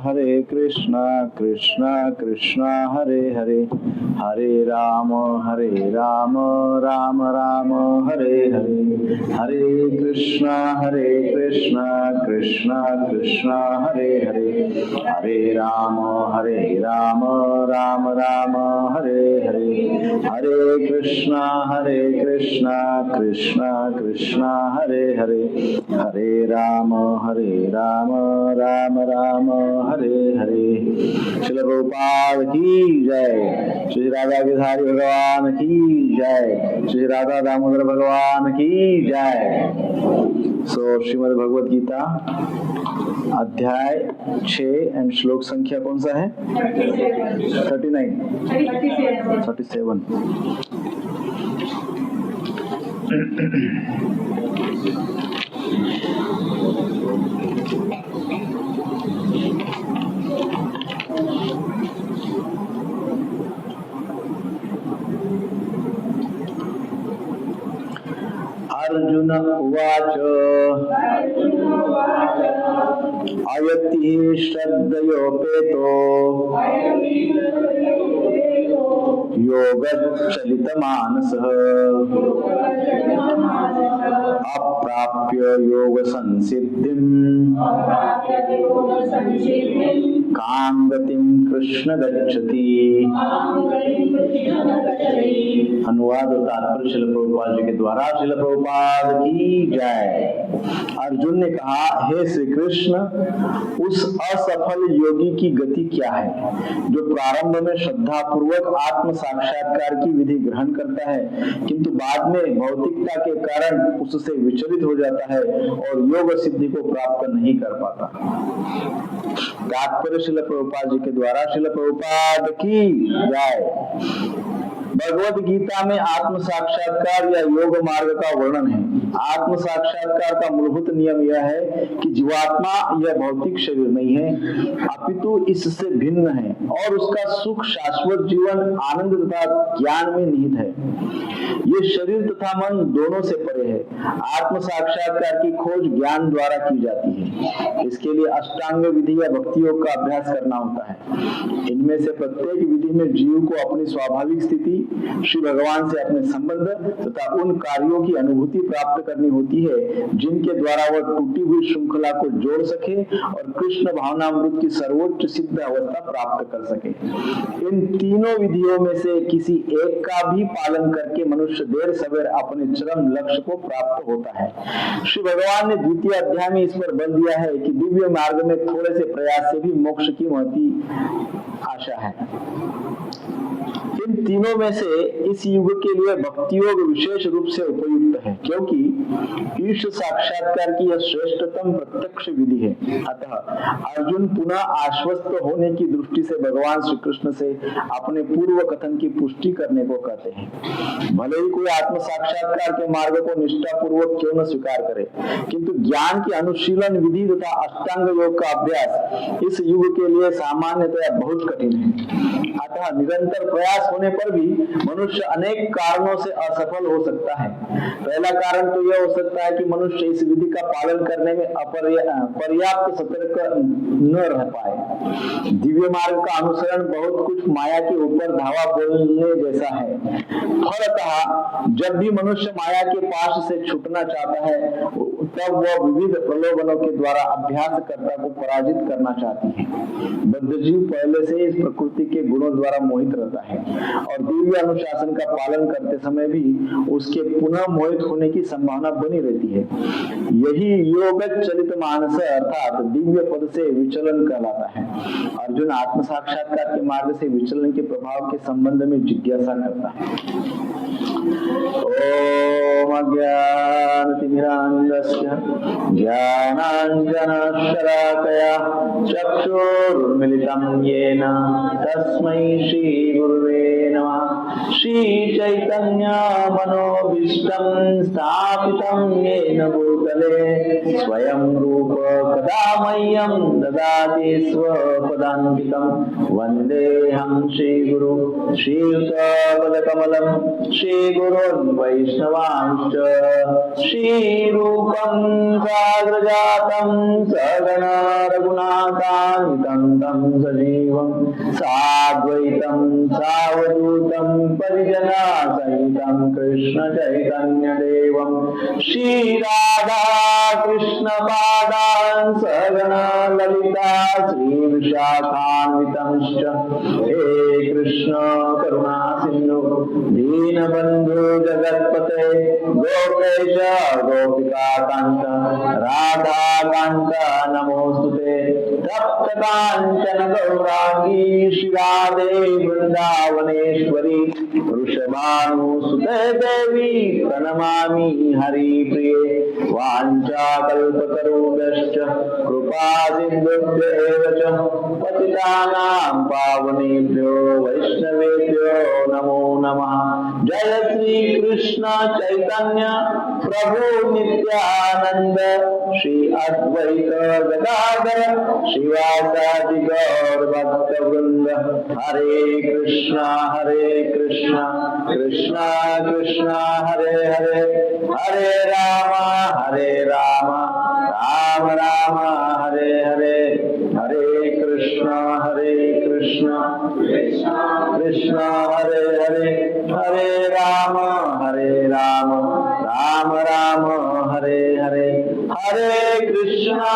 हरे कृष्णा कृष्णा कृष्णा हरे हरे, हरे राम राम राम हरे हरे, हरे कृष्णा कृष्णा कृष्णा हरे हरे, हरे राम राम राम हरे हरे, हरे कृष्णा कृष्णा कृष्णा हरे हरे, हरे राम राम राम हरे हरे। श्रील प्रभुपाद की जय, श्री राधा गिरधारी भगवान की जय, श्री राधा दामोदर भगवान की जय। सो श्रीमद् भगवद गीता अध्याय 6 एंड श्लोक संख्या कौन सा है? 37। अर्जुन उवाच अयति श्रद्धयोपेतो योगच्चलितमानसः अप्राप्य योग संसिद्धिम् कां गतिं कृष्ण गच्छति। अनुवाद और तात्पर्य श्रील प्रभुपाद जी के द्वारा। श्रील प्रभुपाद की जय। अर्जुन ने कहा, हे श्री कृष्ण, उस असफल योगी की गति क्या है जो प्रारंभ में श्रद्धा पूर्वक आत्म साक्षात्कार की विधि ग्रहण करता है किंतु बाद में भौतिकता के कारण उससे विचलित हो जाता है और योग सिद्धि को प्राप्त नहीं कर पाता। तात्पर्य श्रील प्रभुपाद जी के द्वारा। श्रील प्रभुपाद की जय। भगवत गीता में आत्म साक्षात्कार या योग मार्ग का वर्णन है। आत्म साक्षात्कार का मूलभूत नियम यह है कि जीवात्मा यह भौतिक शरीर नहीं है अपितु इससे भिन्न है और उसका सुख शाश्वत जीवन आनंद तथा ज्ञान में निहित है। ये शरीर तथा मन दोनों से परे है। आत्म साक्षात्कार की खोज ज्ञान द्वारा की जाती है। इसके लिए अष्टांग विधि या भक्ति योग का अभ्यास करना होता है। इनमें से प्रत्येक विधि में जीव को अपनी स्वाभाविक स्थिति, श्री भगवान से अपने संबंध तथा उन कार्यों की अनुभूति प्राप्त करनी होती है जिनके द्वारा वह टूटी हुई श्रृंखला को जोड़ सके और कृष्ण भावनामृत की सर्वोच्च सिद्ध अवस्था प्राप्त कर सके। इन तीनों विधियों में से किसी एक का भी पालन करके मनुष्य देर सवेर अपने चरम लक्ष्य को प्राप्त होता है। श्री भगवान ने द्वितीय अध्याय में इस पर बल दिया है कि दिव्य मार्ग में थोड़े से प्रयास से भी मोक्ष की महती आशा है। इन तीनों में से इस युग के लिए भक्ति योग विशेष रूप से उपयुक्त है क्योंकि ईश साक्षात्कार की यह श्रेष्ठतम प्रत्यक्ष विधि है। अतः अर्जुन पुनः आश्वस्त होने की दृष्टि से भगवान श्री कृष्ण से अपने पूर्व कथन की पुष्टि करने को कहते हैं। भले ही कोई आत्म साक्षात्कार के मार्ग को निष्ठा पूर्वक क्यों न स्वीकार करे किंतु ज्ञान की अनुशीलन विधि तथा अष्टांग योग का अभ्यास इस युग के लिए सामान्यतया बहुत कठिन है। अतः निरंतर प्रयास होने पर भी मनुष्य अनेक कारणों से असफल हो सकता है। पहला कारण तो यह हो सकता है कि मनुष्य इस विधि का पालन करने में पर्याप्त सतर्क न रह पाए। दिव्य मार्ग का अनुसरण बहुत कुछ माया के ऊपर धावा बोलने जैसा है। फलतः जब भी मनुष्य माया के पाश से छूटना चाहता है तब वह विविध प्रलोभनों के द्वारा अभ्यासकर्ता को पराजित करना चाहती है। बद्धजीव पहले से इस प्रकृति के गुणों द्वारा मोहित रहता है और दिव्य अनुशासन का पालन करते समय भी उसके पुनः मोहित होने की संभावना बनी रहती है। यही योग चलित मानस अर्थात दिव्य पद से विचलन कहलाता है। अर्जुन आत्म साक्षात्कार के मार्ग से विचलन के प्रभाव के संबंध में जिज्ञासा करता है। ओम अज्ञानतिमिरान्धस्य ज्ञानाञ्जनशलाकया चक्षुरुन्मिलितं येन तस्मै श्री गुरुवे नमः। श्री चैतन्य मनोभीष्टं स्थापितं येन भूतले स्वयं रूप कदा मह्यं ददाति स्वपदान्तिकं वन्देऽहं श्रीगुरु श्रीयुतपदकमलं श्रीगुरोन् वैष्णवांश्च श्रीरूपं साग्रजातं सगण रघुनाथान्वितं तं सजीवं साद्वैतं सावधूतं परिजनसहितं कृष्ण चैतन्यदेवं श्रीराधा कृष्ण पादान् सगण ललिता श्रीविशाखान्वितंश्च हे कृष्ण करुणा सिन्धु दीनबन्धु जगत्पते गोपेश गोपिका कांत राधा कांत नमोस्तुते तप्त कांचन गौरांगी श्रीराधे वृंदावनेश्वरी वृषभानुसुते देवी प्रणमामि हरिप्रिये वाञ्छाकल्पतरुभ्यश्च कृपा सिन्धुभ्येव च पतितानां पावनेभ्यो वैष्णवेभ्यो नमो नमः। जय श्री कृष्ण चैतन्य प्रभु नित्यानंद श्री अद्वैत गदाधर श्रीवासादि गौर भक्त वृंद हरे कृष्णा कृष्णा कृष्णा हरे हरे हरे राम राम राम हरे हरे हरे कृष्णा कृष्णा हरे हरे हरे राम राम राम हरे हरे हरे कृष्णा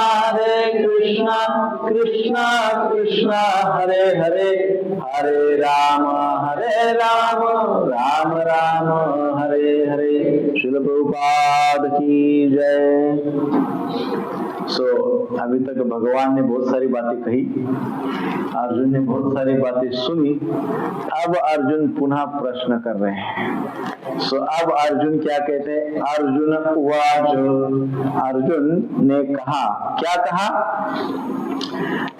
कृष्णा कृष्णा हरे हरे हरे राम राम हरे हरे। श्रील प्रभुपाद की जय। अभी तक भगवान ने बहुत सारी बातें कही, अर्जुन ने बहुत सारी बातें सुनी। अब अर्जुन पुनः प्रश्न कर रहे हैं। अब अर्जुन क्या कहते हैं? अर्जुन उवाच, अर्जुन ने कहा, क्या कहा?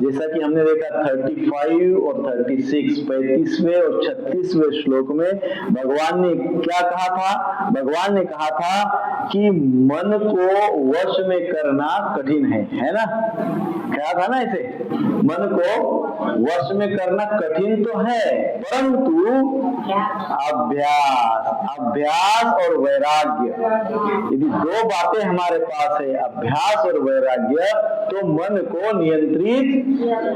जैसा कि हमने देखा 35 और 36, 35वें और 36वें श्लोक में भगवान ने क्या कहा था? भगवान ने कहा था कि मन को वश में करना कठिन है ना? क्या था ना ऐसे? मन को वश में करना कठिन तो है, परंतु अभ्यास और वैराग्य, यदि दो बातें हमारे पास है, अभ्यास और वैराग्य, तो मन को नियंत्रित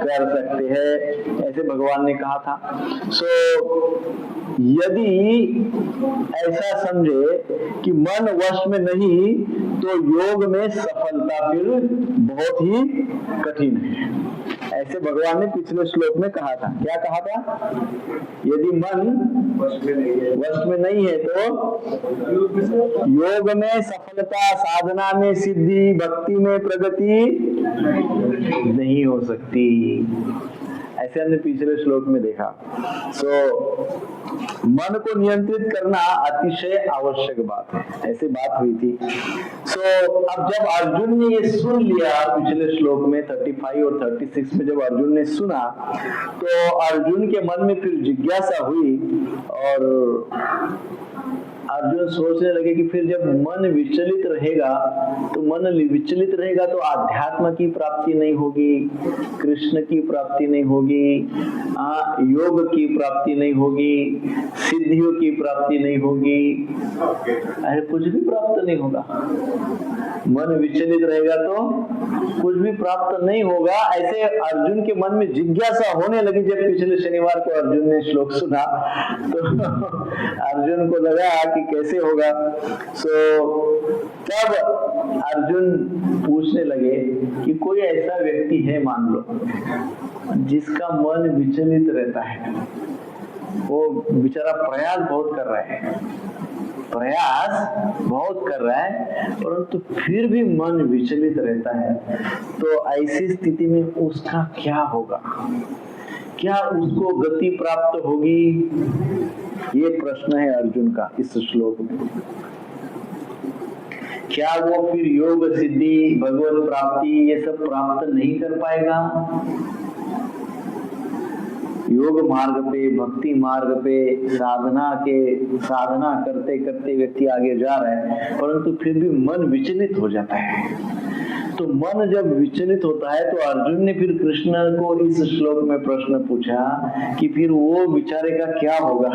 कर सकते हैं, ऐसे भगवान ने कहा था। यदि ऐसा समझे कि मन वश में नहीं, तो योग में सफलता फिर बहुत ही कठिन है, ऐसे भगवान ने पिछले श्लोक में कहा था। क्या कहा था? यदि मन वश में नहीं है तो योग में सफलता, साधना में सिद्धि, भक्ति में प्रगति नहीं हो सकती, ऐसे हमने पिछले श्लोक में देखा। मन को नियंत्रित करना अतिशय आवश्यक बात है, ऐसी बात हुई थी। अब जब अर्जुन ने ये सुन लिया पिछले श्लोक में 35 और 36 में जब अर्जुन ने सुना, तो अर्जुन के मन में फिर जिज्ञासा हुई और अर्जुन सोचने लगे कि फिर जब मन विचलित रहेगा तो आध्यात्म की प्राप्ति नहीं होगी, कृष्ण की प्राप्ति नहीं होगी, योग की प्राप्ति नहीं होगी, सिद्धियों की प्राप्ति नहीं होगी, अरे कुछ भी प्राप्त नहीं होगा। मन विचलित रहेगा तो कुछ भी प्राप्त नहीं होगा, ऐसे अर्जुन के मन में जिज्ञासा होने लगी। जब पिछले शनिवार को अर्जुन ने श्लोक सुना तो अर्जुन को लगा कि कैसे होगा। तब अर्जुन पूछने लगे कि कोई ऐसा व्यक्ति है, मान लो, जिसका मन विचलित रहता है, वो बेचारा प्रयास बहुत कर रहा है, परंतु फिर भी मन विचलित रहता है, तो ऐसी स्थिति में उसका क्या होगा? क्या उसको गति प्राप्त होगी? ये प्रश्न है अर्जुन का इस श्लोक में। क्या वो फिर योग सिद्धि, भगवत प्राप्ति ये सब प्राप्त नहीं कर पाएगा? योग मार्ग पे, भक्ति मार्ग पे, साधना करते करते व्यक्ति आगे जा रहा है, परंतु फिर भी मन विचलित हो जाता है। तो मन जब विचलित होता है तो अर्जुन ने फिर कृष्ण को इस श्लोक में प्रश्न पूछा कि फिर वो बेचारे का क्या होगा।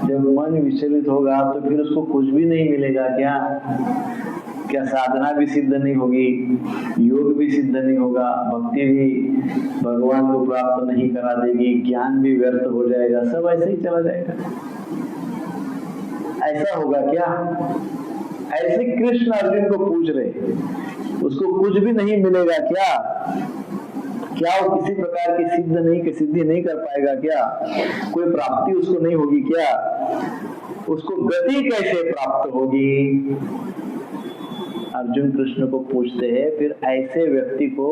जब मन विचलित होगा तो फिर उसको कुछ भी नहीं मिलेगा क्या? क्या साधना भी सिद्ध नहीं होगी, योग भी सिद्ध नहीं होगा, भक्ति भी भगवान को प्राप्त नहीं करा देगी, ज्ञान भी व्यर्थ हो जाएगा, सब ऐसे ही चला जाएगा। ऐसा होगा क्या? ऐसे कृष्ण अर्जुन को पूछ रहे, उसको कुछ भी नहीं मिलेगा क्या? क्या वो किसी प्रकार की सिद्धि नहीं कर पाएगा क्या? कोई प्राप्ति उसको नहीं होगी क्या? उसको गति कैसे प्राप्त होगी? अर्जुन कृष्ण को पूछते हैं, फिर ऐसे व्यक्ति को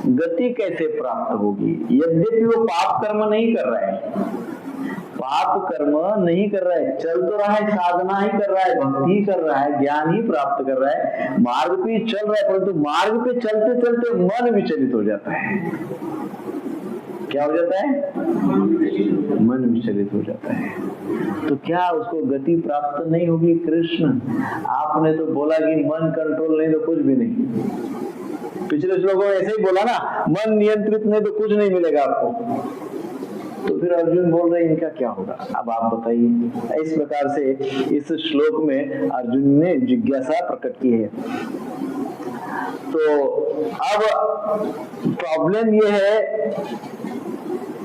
गति कैसे प्राप्त होगी? यद्यपि वो पाप कर्म नहीं कर रहा है, चल तो रहा है, साधना ही कर रहा है, भक्ति ही कर रहा है, ज्ञान ही प्राप्त कर रहा है, मार्ग पे चल रहा है, परंतु मार्ग पे चलते चलते मन विचलित हो जाता है। क्या हो जाता है? मन विचलित हो जाता है। तो क्या उसको गति प्राप्त नहीं होगी? कृष्ण, आपने तो बोला कि मन कंट्रोल नहीं तो कुछ भी नहीं। पिछले श्लोकों में ऐसे ही बोला ना, मन नियंत्रित नहीं तो कुछ नहीं मिलेगा आपको। तो फिर अर्जुन बोल रहे इनका क्या होगा? अब आप बताइए। इस प्रकार से इस श्लोक में अर्जुन ने जिज्ञासा प्रकट की है। तो अब प्रॉब्लम ये है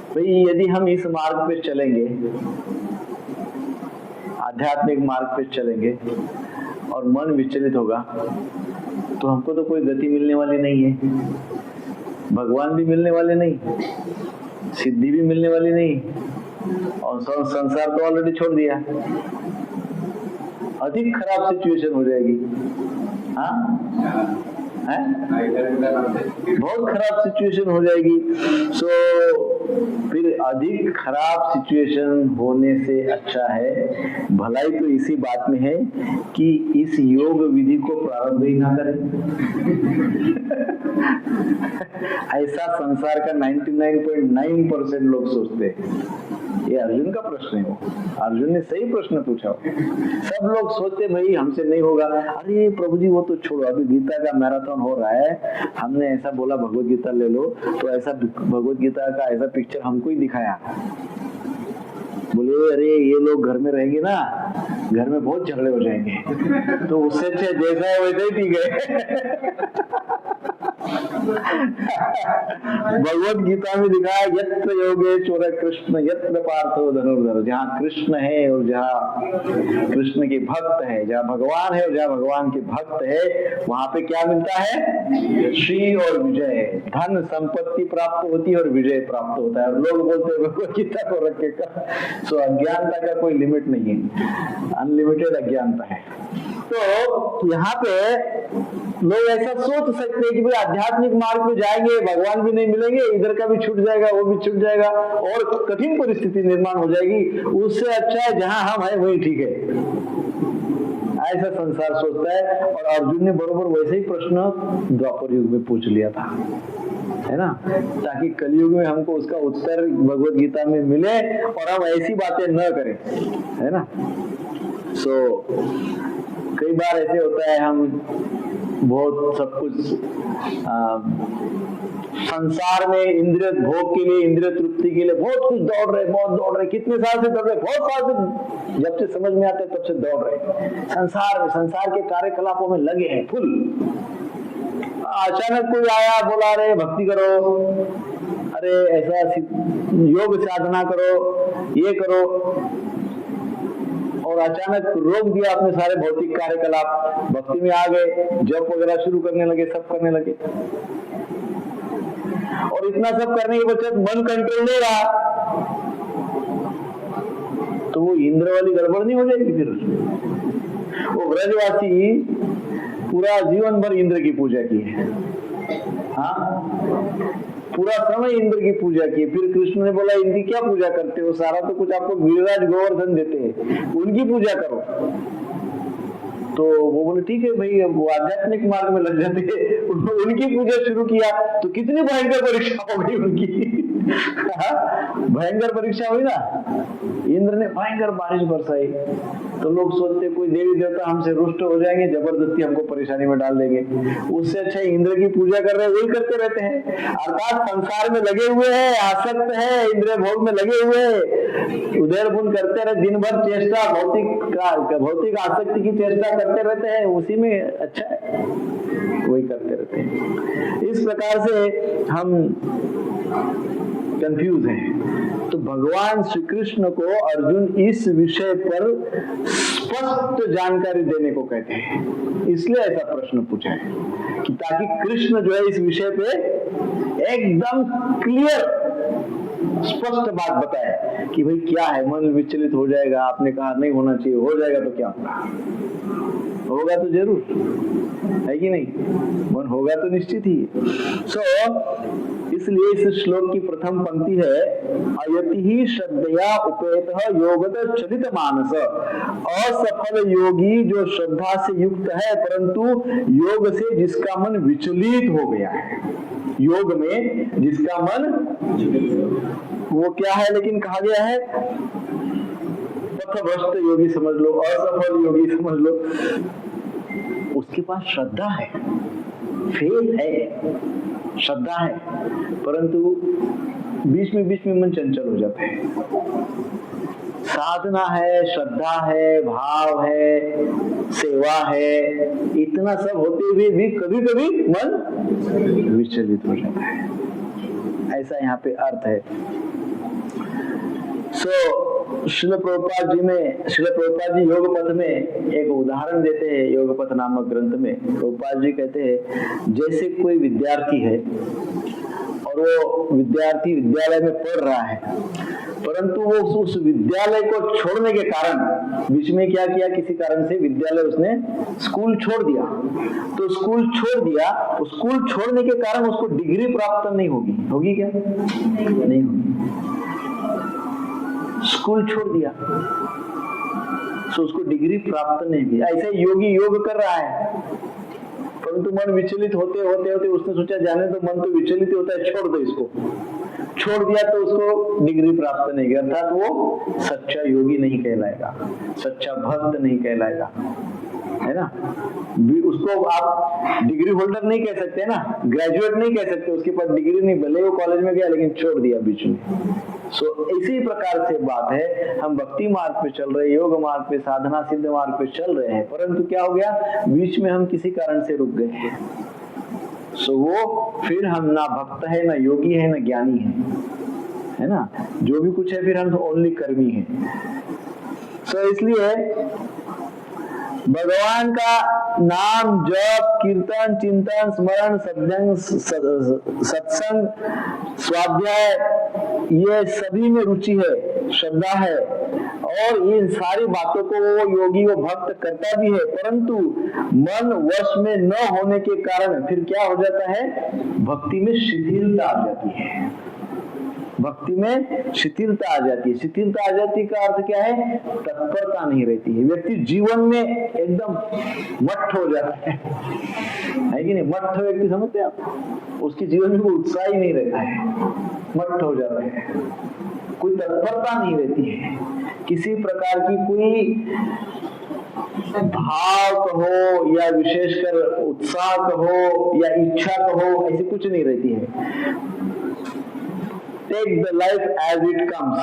भाई, यदि हम इस मार्ग पे चलेंगे, आध्यात्मिक मार्ग पे चलेंगे और मन विचलित होगा तो हमको तो कोई गति मिलने वाली नहीं है, भगवान भी मिलने वाले नहीं, सिद्धि भी मिलने वाली नहीं, और संसार तो ऑलरेडी छोड़ दिया। अधिक खराब सिचुएशन हो जाएगी। हाँ, बहुत खराब सिचुएशन हो जाएगी। सो फिर अधिक खराब सिचुएशन होने से अच्छा है, भलाई तो इसी बात में है कि इस योग विधि को प्रारंभ ही ना करें। ऐसा संसार का 99.9% लोग सोचते हैं। ये अर्जुन का प्रश्न है, अर्जुन ने सही प्रश्न पूछा। सब लोग सोचते भाई हमसे नहीं होगा, अरे प्रभु जी वो तो छोड़ो, अभी गीता का मैराथन हो रहा है, हमने ऐसा बोला भगवत गीता ले लो, तो ऐसा भगवत गीता का ऐसा पिक्चर हमको ही दिखाया। बोले अरे ये लोग घर में रहेंगे ना, घर में बहुत झगड़े हो जाएंगे, तो उससे अच्छे जैसा है वैसे ही ठीक है। भगवत गीता में लिखा है यत्र योगेश्वर कृष्ण यत्र पार्थो धनुर्धर, जहाँ कृष्ण है और जहाँ कृष्ण के भक्त है, जहाँ भगवान है और जहाँ भगवान के भक्त है, वहां पे क्या मिलता है? श्री और विजय, धन संपत्ति प्राप्त होती है और विजय प्राप्त होता है। और लोग बोलते हैं भगवत गीता को रखे का। सो अज्ञानता का कोई लिमिट नहीं है, अनलिमिटेड अज्ञानता है। तो यहाँ पे लोग ऐसा सोच सकते हैं कि भाई आध्यात्मिक मार्ग पे जाएंगे, भगवान भी नहीं मिलेंगे, इधर का भी छूट जाएगा, वो भी छूट जाएगा और कठिन परिस्थिति निर्माण हो जाएगी, उससे अच्छा है जहां हम हैं वही ठीक है। ऐसा संसार सोचता है। और अर्जुन ने बरोबर वैसे ही प्रश्न द्वापर युग में पूछ लिया था, है ना, ताकि कलयुग में हमको उसका उत्तर भगवत गीता में मिले और हम ऐसी बातें न करें, है ना। सो कई बार ऐसे होता है, हम बहुत सब कुछ संसार में इंद्रिय भोग के लिए, इंद्रिय तृप्ति के लिए बहुत कुछ दौड़ रहे, कितने साल से दौड़ रहे, बहुत साल से, जब से समझ में आते तब से दौड़ रहे संसार में, संसार के कार्यकलापों में लगे हैं फुल। अचानक कोई आया, बोला अरे भक्ति करो, अरे ऐसा योग साधना करो, ये करो, और अचानक रोक दिया अपने सारे भौतिक कार्यकलाप, भक्ति में आ गए, जप वगैरह शुरू करने लगे, सब करने लगे। और इतना सब करने के पश्चात मन कंट्रोल नहीं रहा, तो वो इंद्र वाली गड़बड़ नहीं हो जाएगी? फिर वो ब्रजवासी पूरा जीवन भर इंद्र की पूजा की है, हाँ, पूरा समय इंद्र की पूजा की। फिर कृष्ण ने बोला इनकी क्या पूजा करते हो, सारा तो कुछ आपको गिरिराज गोवर्धन देते हैं, उनकी पूजा करो। तो वो बोले ठीक है भाई, वो आध्यात्मिक मार्ग में लग जाते हैं, उनकी पूजा शुरू किया तो कितनी भयंकर परीक्षा हो गई उनकी। भयंकर परीक्षा हुई ना, इंद्र ने भयंकर बारिश बरसाई, तो लोग सोचते कोई देवी देवता हमसे रुष्ट हो जाएंगे, जबरदस्ती हमको परेशानी में डाल देंगे। उससे अच्छा इंद्र की पूजा कर रहे, वही करते रहते हैं। अर्थात संसार में लगे हुए हैं, आसक्त है, इंद्रिय भोग में लगे हुए हैं, उधर बुन करते रहे, दिन भर चेष्टा, भौतिक आसक्ति की चेष्टा करते रहते हैं, उसी में अच्छा है, वही करते रहते हैं। इस प्रकार से हम कंफ्यूज हैं। तो भगवान श्री कृष्ण को अर्जुन इस विषय पर स्पष्ट जानकारी देने को कहते हैं, इसलिए ऐसा प्रश्न पूछा है कि ताकि कृष्ण जो है इस विषय पे एकदम क्लियर स्पष्ट बात बताए कि भाई क्या है, मन विचलित हो जाएगा, आपने कहा नहीं होना चाहिए, हो जाएगा तो क्या होगा, तो जरूर है कि नहीं, मन होगा तो निश्चित ही। इसलिए इस श्लोक की प्रथम पंक्ति है, अयति ही श्रद्धया उपेतः योगतः चलित मानस। असफल योगी जो श्रद्धा से युक्त है परंतु योग से जिसका मन विचलित हो गया है, योग में जिसका मन वो क्या है, लेकिन कहा गया है पथभ्रष्ट योगी समझ लो, असफल योगी समझ लो, उसके पास श्रद्धा है, फेथ है, श्रद्धा है, परंतु बीच में मन चंचल हो जाता है। साधना है, श्रद्धा है, भाव है, सेवा है, इतना सब होते हुए भी कभी कभी मन विचलित हो जाता है, ऐसा यहाँ पे अर्थ है। श्रील प्रभुपाद जी योग पथ में एक उदाहरण देते हैं, योग पथ नामक ग्रंथ में प्रभुपाद जी कहते हैं, जैसे कोई विद्यार्थी है और वो विद्यार्थी विद्यालय में पढ़ रहा है, परंतु वो उस विद्यालय को छोड़ने के कारण बीच में क्या किया, किसी कारण से विद्यालय उसने स्कूल छोड़ दिया, तो स्कूल छोड़ दिया, स्कूल छोड़ने के कारण उसको डिग्री प्राप्त नहीं होगी क्या? नहीं होगी। स्कूल छोड़ दिया तो उसको डिग्री प्राप्त नहीं हुई। ऐसे योगी योग कर रहा है परंतु मन विचलित होते होते होते उसने सोचा जाने तो मन तो विचलित होता है, छोड़ दो इसको, छोड़ दिया तो उसको डिग्री प्राप्त नहीं हुई, अर्थात वो सच्चा योगी नहीं कहलाएगा, सच्चा भक्त नहीं कहलाएगा, है ना। उसको आप डिग्री होल्डर नहीं कह सकते ना, ग्रेजुएट नहीं कह सकते, उसके पास डिग्री नहीं, भले वो कॉलेज में गया लेकिन छोड़ दिया बीच में। इसी प्रकार से बात है, हम भक्ति मार्ग पे चल रहे, योग मार्ग पे, साधना सिद्ध मार्ग पे चल रहे हैं, परंतु क्या हो गया, बीच में हम किसी कारण से रुक गए, वो फिर हम ना भक्त है, ना योगी है, ना ज्ञानी है ना, जो भी कुछ है फिर हम ओनली कर्मी है। इसलिए भगवान का नाम, जप, कीर्तन, चिंतन, स्मरण, सत्संग, स्वाध्याय, ये सभी में रुचि है, श्रद्धा है, और इन सारी बातों को वो योगी, वो भक्त करता भी है, परंतु मन वश में न होने के कारण फिर क्या हो जाता है, भक्ति में शिथिलता आ जाती है, भक्ति में शिथिलता आ जाती है। शिथिलता आ जाती का अर्थ क्या है, तत्परता नहीं रहती है, व्यक्ति जीवन में एकदम मठ हो जाता है कि नहीं, मठ व्यक्ति समझते हैं आप, उसके जीवन में कोई उत्साह ही नहीं रहता है, मठ हो जाता है, कोई तत्परता नहीं रहती है, किसी प्रकार की कोई भाव कहो या विशेषकर उत्साह कहो या इच्छा कहो, ऐसी कुछ नहीं रहती है। Take the life as it comes,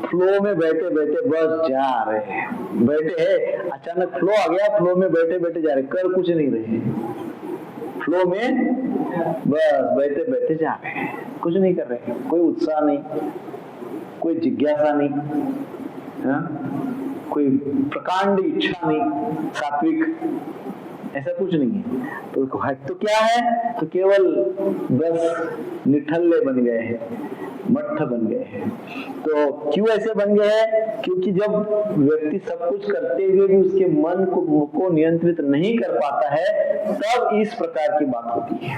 flow में बैठे बैठे बस जा रहे हैं, बैठे हैं, अचानक फ्लो आ गया, फ्लो में बैठे बैठे जा रहे, कर कुछ नहीं रहे, फ्लो में बस बैठे बैठे जा रहे हैं, कुछ नहीं कर रहे, कोई उत्साह नहीं, कोई जिज्ञासा नहीं, हाँ? कोई प्रकांड इच्छा नहीं, सात्विक, ऐसा कुछ नहीं है। तो क्या है, तो केवल बस निठल्ले बन गए हैं, मठ बन गए हैं। तो क्यों ऐसे बन गए हैं, क्योंकि जब व्यक्ति सब कुछ करते हुए भी उसके मन को नियंत्रित नहीं कर पाता है, तब इस प्रकार की बात होती है।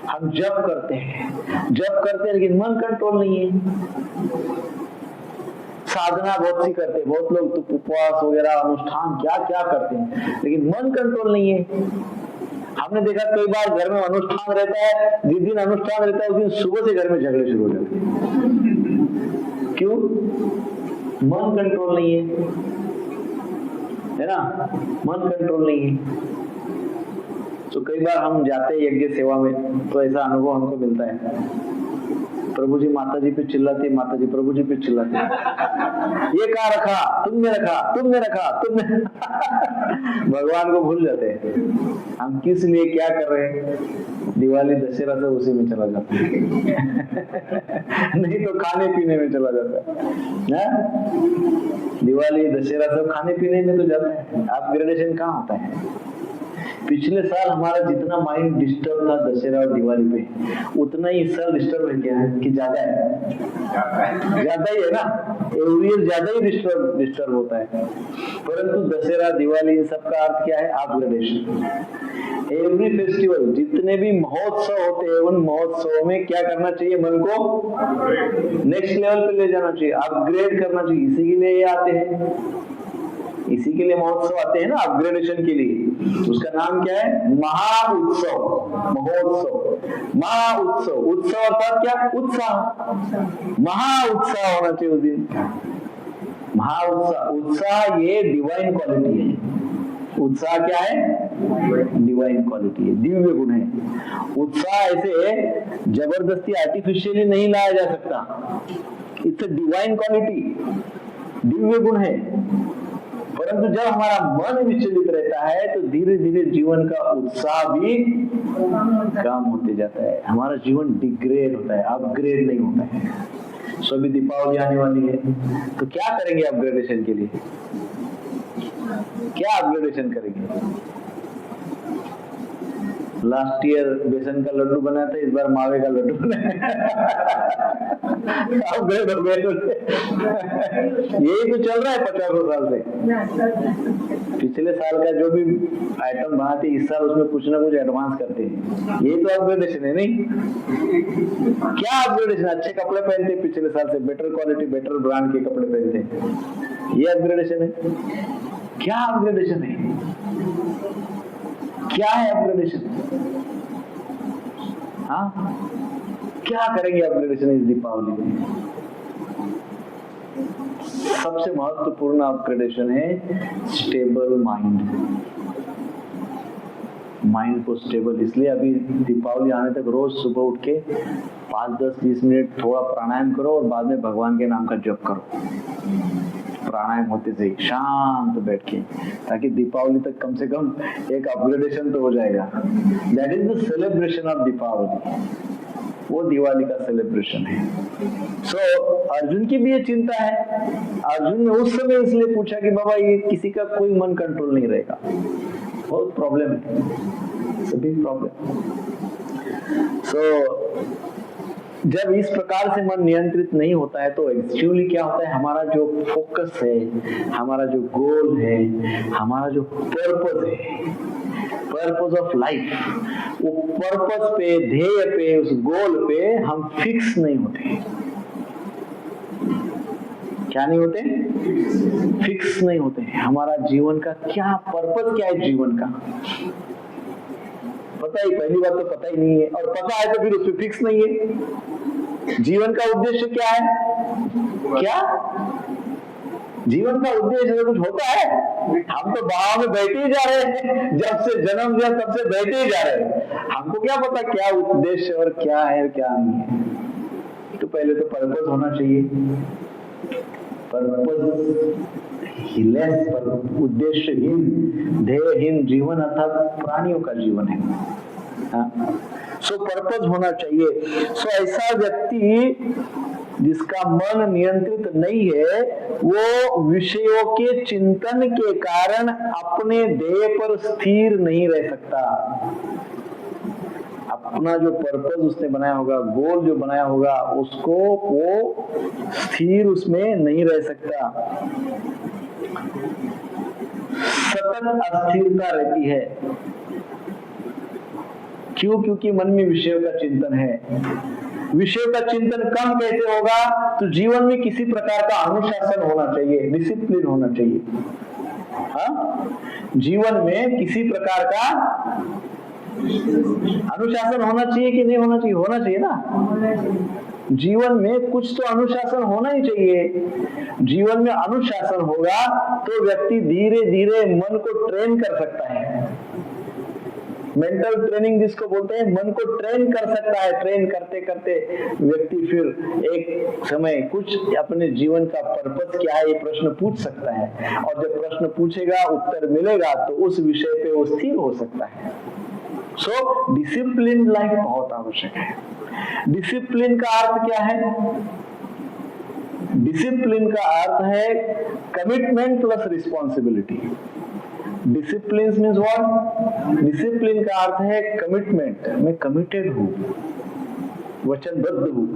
हम जप करते हैं लेकिन मन कंट्रोल नहीं है, साधना बहुत सी करते हैं, बहुत लोग तो उपवास वगैरह अनुष्ठान क्या क्या करते हैं, लेकिन मन कंट्रोल नहीं है। हमने देखा कई बार घर में अनुष्ठान रहता है, जिस दिन अनुष्ठान रहता है उस दिन सुबह से घर में झगड़े शुरू हो जाते हैं। क्यों? मन कंट्रोल नहीं है ना, मन कंट्रोल नहीं है। तो कई बार हम जाते हैं यज्ञ सेवा में तो ऐसा अनुभव हमको मिलता है, प्रभु जी माता जी पे चिल्लाती, माता जी प्रभु जी पे चिल्लाती, ये कहाँ रखा, तुमने रखा, तुमने रखा, तुमने भगवान को भूल जाते हैं। हम किस लिए क्या कर रहे हैं, दिवाली दशहरा से उसी में चला जाता है नहीं तो खाने पीने में चला जाता है। दिवाली दशहरा सब खाने पीने में तो जाता है, अपग्रेडेशन कहाँ होता है। पिछले साल हमारा जितना माइंड डिस्टर्ब था दशहरा और दिवाली पे, उतना ही इस साल डिस्टर्ब है क्या है कि ज्यादा है? ज्यादा ही है ना, एवरी ईयर ज्यादा ही डिस्टर्ब होता है। परंतु दशहरा दिवाली इन सब का अर्थ क्या है? अपग्रेडेशन। एवरी फेस्टिवल, जितने भी महोत्सव होते हैं उन महोत्सव में क्या करना चाहिए? मन को नेक्स्ट लेवल पे ले जाना चाहिए, अपग्रेड करना चाहिए। इसी के लिए ये आते हैं, इसी के लिए महोत्सव आते हैं ना, अपग्रेडेशन के लिए। उसका नाम क्या है? महाउत्सव, महोत्सव, महाउत्सव। उत्सव अर्थात क्या? उत्साह, महाउत्साह होना चाहिए उस दिन। महाउत्साह, उत्साह ये डिवाइन क्वालिटी है। उत्साह क्या है? डिवाइन क्वालिटी है, दिव्य गुण है। उत्साह ऐसे जबरदस्ती आर्टिफिशियली नहीं लाया जा सकता, it's a divine quality, Divya गुण है। परंतु जब हमारा मन विचलित रहता है तो धीरे धीरे जीवन का उत्साह भी कम होते जाता है, हमारा जीवन डिग्रेड होता है, अपग्रेड नहीं होता है। सो अभी दीपावली आने वाली है, तो क्या करेंगे अपग्रेडेशन के लिए? क्या अपग्रेडेशन करेंगे? लास्ट ईयर बेसन का लड्डू बनाया था, इस बार मावे का लड्डू बनाया यही तो चल रहा है 50 साल से। पिछले साल का जो भी आइटम बनाते इस साल उसमें कुछ ना कुछ एडवांस करते हैं, यही तो अपग्रेडेशन है। नहीं क्या अपग्रेडेशन? अच्छे कपड़े पहनते पिछले साल से, बेटर क्वालिटी बेटर ब्रांड के कपड़े पहनते, ये अपग्रेडेशन है? क्या अपग्रेडेशन है? क्या है अपग्रेडेशन? हाँ, क्या करेंगे अपग्रेडेशन इस दीपावली में? सबसे महत्वपूर्ण अपग्रेडेशन है स्टेबल माइंड। माइंड को स्टेबल, इसलिए अभी दीपावली आने तक रोज सुबह उठ के 5-10-20 मिनट थोड़ा प्राणायाम करो और बाद में भगवान के नाम का जप करो। प्राणायाम होते से शांत बैठ के, ताकि दीपावली तक कम से कम एक अपग्रेडेशन तो हो जाएगा। That is the celebration of Deepawali, वो दिवाली का सेलिब्रेशन है। सो अर्जुन की भी ये चिंता है। अर्जुन ने उस समय इसलिए पूछा कि बाबा ये किसी का कोई मन कंट्रोल नहीं रहेगा, बहुत प्रॉब्लम है, सभी प्रॉब्लम। सो जब इस प्रकार से मन नियंत्रित नहीं होता है तो एक्चुअली क्या होता है? हमारा जो फोकस है, हमारा जो गोल है, हमारा जो पर्पस है, पर्पस ऑफ लाइफ, वो पर्पस पे, ध्येय पे, उस गोल पे हम फिक्स नहीं होते। क्या नहीं होते? फिक्स नहीं होते। हमारा जीवन का क्या पर्पस, क्या है जीवन का पता ही, पहली बात तो पता ही नहीं है, और पता है तो फिर उस पर फिक्स नहीं है। जीवन का उद्देश्य क्या है? क्या जीवन का उद्देश्य कुछ होता है? हम तो भाव में बैठे ही जा रहे हैं, जब से जन्म लिया तब से बैठे ही जा रहे हैं। हमको क्या पता क्या उद्देश्य और क्या है और क्या नहीं है। तो पहले तो पर्पस होना चाहिए। पर्पस लेस, उद्देश्यहीन, ध्येयहीन जीवन अर्थात प्राणियों का जीवन है। सो पर्पस होना चाहिए। सो ऐसा व्यक्ति जिसका मन नियंत्रित नहीं है, वो विषयों के चिंतन के कारण अपने ध्येय पर स्थिर नहीं रह सकता। अपना जो पर्पस उसने बनाया होगा, गोल जो बनाया होगा, उसको वो स्थिर उसमें नहीं रह सकता। सतत अस्थिरता रहती है। क्यों? क्योंकि मन में विषयों का चिंतन है। विषयों का चिंतन कम कैसे होगा? तो जीवन में किसी प्रकार का अनुशासन होना चाहिए, डिसिप्लिन होना चाहिए। हाँ, जीवन में किसी प्रकार का अनुशासन होना चाहिए कि नहीं होना चाहिए? होना चाहिए ना। जीवन में कुछ तो अनुशासन होना ही चाहिए। जीवन में अनुशासन होगा तो व्यक्ति धीरे धीरे मन को ट्रेन कर सकता है। मेंटल ट्रेनिंग जिसको बोलते हैं, मन को ट्रेन कर सकता है। ट्रेन करते करते व्यक्ति फिर एक समय कुछ अपने जीवन का पर्पस क्या है ये प्रश्न पूछ सकता है, और जब प्रश्न पूछेगा उत्तर मिलेगा तो उस विषय पे वो स्थिर हो सकता है। सो डिसिप्लिन लाइफ बहुत आवश्यक है। डिसिप्लिन का अर्थ क्या है? डिसिप्लिन का अर्थ है commitment plus responsibility. Discipline means what? Discipline का अर्थ है कमिटमेंट। मैं कमिटेड हूं, वचनबद्ध हूं।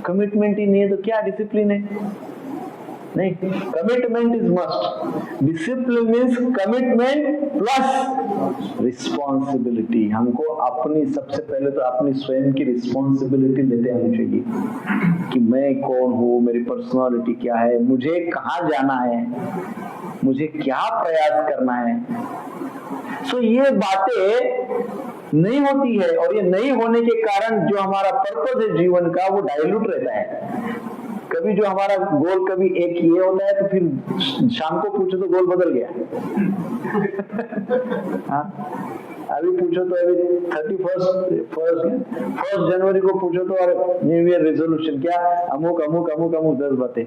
कमिटमेंट ही नहीं है तो क्या डिसिप्लिन है? नहीं, commitment is must. Discipline means commitment plus responsibility. हमको अपनी, सबसे पहले तो अपनी स्वयं की रिस्पॉन्सिबिलिटी लेते आनी चाहिए कि मैं कौन हूँ, मेरी पर्सनालिटी क्या है, मुझे कहाँ जाना है, मुझे क्या प्रयास करना है। सो ये बातें नहीं होती है, और ये नहीं होने के कारण जो हमारा पर्पस है जीवन का वो डाइल्यूट रहता है। कभी जो हमारा गोल कभी एक ये होता है तो फिर शाम को पूछो तो गोल बदल गया। हाँ? अभी पूछो तो अभी 1 जनवरी को पूछो तो और न्यू ईयर रेजोल्यूशन क्या, अमुक अमुक अमुक अमुक 10 बातें।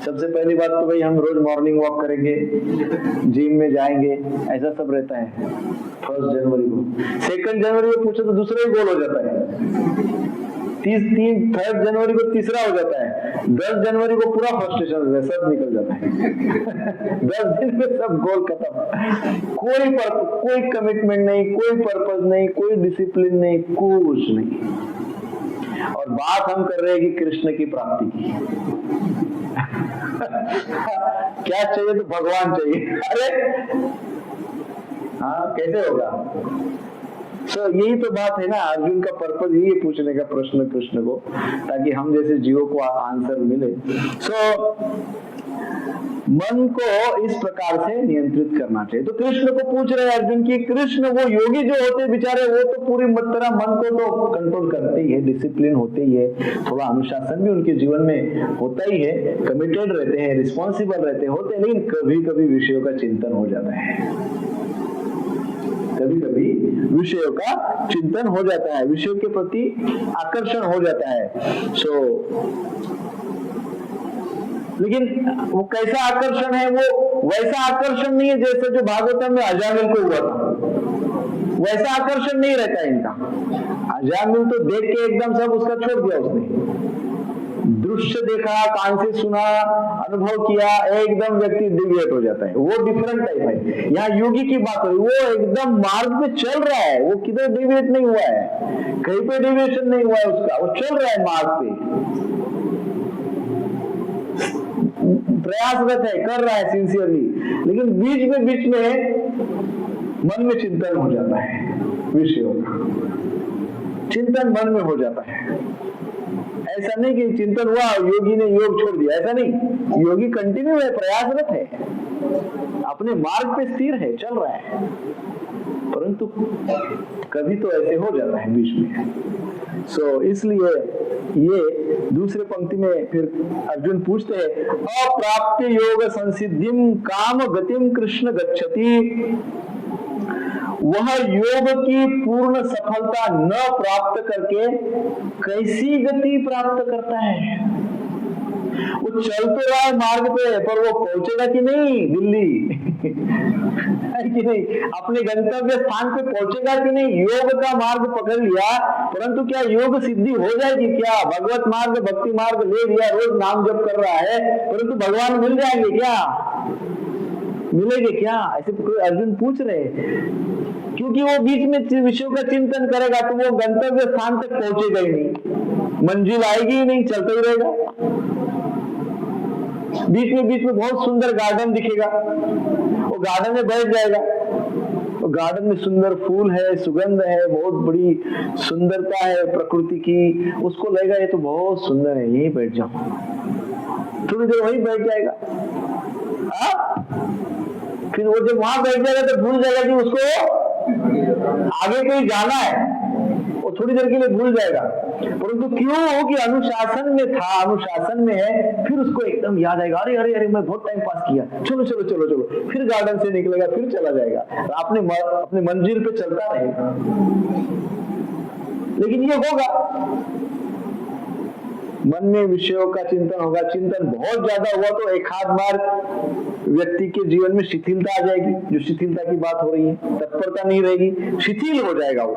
सबसे पहली बात तो भाई हम रोज मॉर्निंग वॉक करेंगे, जिम में जाएंगे, ऐसा सब रहता है 1 जनवरी को। 2 जनवरी को पूछो तो दूसरा ही गोल हो जाता है। 3 जनवरी को तीसरा हो जाता है। 10 जनवरी को पूरा फ्रस्ट्रेशन सब निकल जाता है। 10 दिन में सब गोल खत्म। कोई कमिटमेंट नहीं, कोई पर्पस नहीं, कोई डिसिप्लिन नहीं, कुछ नहीं। और बात हम कर रहे हैं कि कृष्ण की प्राप्ति की। क्या चाहिए? तो भगवान चाहिए। अरे हाँ, कैसे होगा? यही तो बात है ना। अर्जुन का पर्पस यही है पूछने का प्रश्न कृष्ण को, ताकि हम जैसे जीवों को आंसर मिले। मन को इस प्रकार से नियंत्रित करना चाहिए। तो कृष्ण को पूछ रहे अर्जुन की, कृष्ण वो योगी जो होते बेचारे, वो तो पूरी तरह मन को तो कंट्रोल करते ही है, डिसिप्लिन होते ही है, थोड़ा अनुशासन भी उनके जीवन में होता ही है, कमिटेड रहते हैं, रिस्पॉन्सिबल रहते होते हैं, लेकिन कभी कभी विषयों का चिंतन हो जाता है। कभी कभी विषयों का चिंतन हो जाता है, विषयों के प्रति आकर्षण हो जाता है। लेकिन वो कैसा आकर्षण है? वो वैसा आकर्षण नहीं है जैसे जो भागवतम में अजामिल को हुआ था। वैसा आकर्षण नहीं रहता इनका। अजामिल तो देख के एकदम सब उसका छोड़ दिया उसने। दृश्य देखा, कान से सुना, अनुभव किया, एकदम व्यक्ति डिविएट हो जाता है। वो डिफरेंट टाइप है। यहाँ योगी की बात है, वो एकदम मार्ग पे चल रहा है, वो किधर डिविएट नहीं हुआ है, कहीं पे डिविएशन नहीं हुआ है उसका, वो चल रहा है मार्ग पे, प्रयासरत है, कर रहा है सिंसियरली। लेकिन बीच में मन में चिंतन हो जाता है, विषयों का चिंतन मन में हो जाता है। ऐसा नहीं कि चिंतन हुआ योगी ने योग छोड़ दिया, ऐसा नहीं। योगी कंटिन्यू है, प्रयासरत है, अपने मार्ग पे स्थिर है, चल रहा है, परंतु कभी तो ऐसे हो जाता है बीच में। इसलिए ये दूसरे पंक्ति में फिर अर्जुन पूछते हैं, अप्राप्य योग संसिद्धिम काम गतिम कृष्ण गच्छति। वह योग की पूर्ण सफलता न प्राप्त करके कैसी गति प्राप्त करता है? वो चल तो रहा है मार्ग पे, पर वो पहुंचेगा कि नहीं दिल्ली? है कि नहीं? अपने गंतव्य स्थान पे पहुंचेगा कि नहीं? योग का मार्ग पकड़ लिया, परंतु क्या योग सिद्धि हो जाएगी क्या? भगवत मार्ग, भक्ति मार्ग ले लिया, रोज नाम जप कर रहा है, परंतु भगवान मिल जाएंगे क्या? मिलेंगे क्या? ऐसे अर्जुन पूछ रहे हैं। क्योंकि वो बीच में विषयों का चिंतन करेगा तो वो गंतव्य स्थान तक पहुंचेगा ही नहीं, मंजिल आएगी ही नहीं, चलता ही रहेगा। बीच में बहुत सुंदर गार्डन दिखेगा, वो गार्डन में बैठ जाएगा। वो गार्डन में सुंदर फूल है, सुगंध है, बहुत बड़ी सुंदरता है प्रकृति की, उसको लगेगा ये तो बहुत सुंदर है, यहीं बैठ जाओ। थोड़ी देर वहीं बैठ जाएगा। फिर वो जब वहां बैठ जाएगा तो भूल जाएगा कि उसको आगे कहीं जाना है वो थोड़ी देर के लिए भूल जाएगा, परंतु क्यों कि अनुशासन में था, अनुशासन में है, फिर उसको एकदम याद आएगा, अरे अरे अरे मैं बहुत टाइम पास किया, चलो चलो चलो चलो, फिर गार्डन से निकलेगा, फिर चला जाएगा, अपने मंजिल पे चलता रहेगा। लेकिन ये होगा, मन में विषयों का चिंतन होगा, चिंतन बहुत ज्यादा हुआ तो एक आध बार व्यक्ति के जीवन में शिथिलता आ जाएगी, जो शिथिलता की बात हो रही है, तत्परता नहीं रहेगी, शिथिल हो जाएगा, वो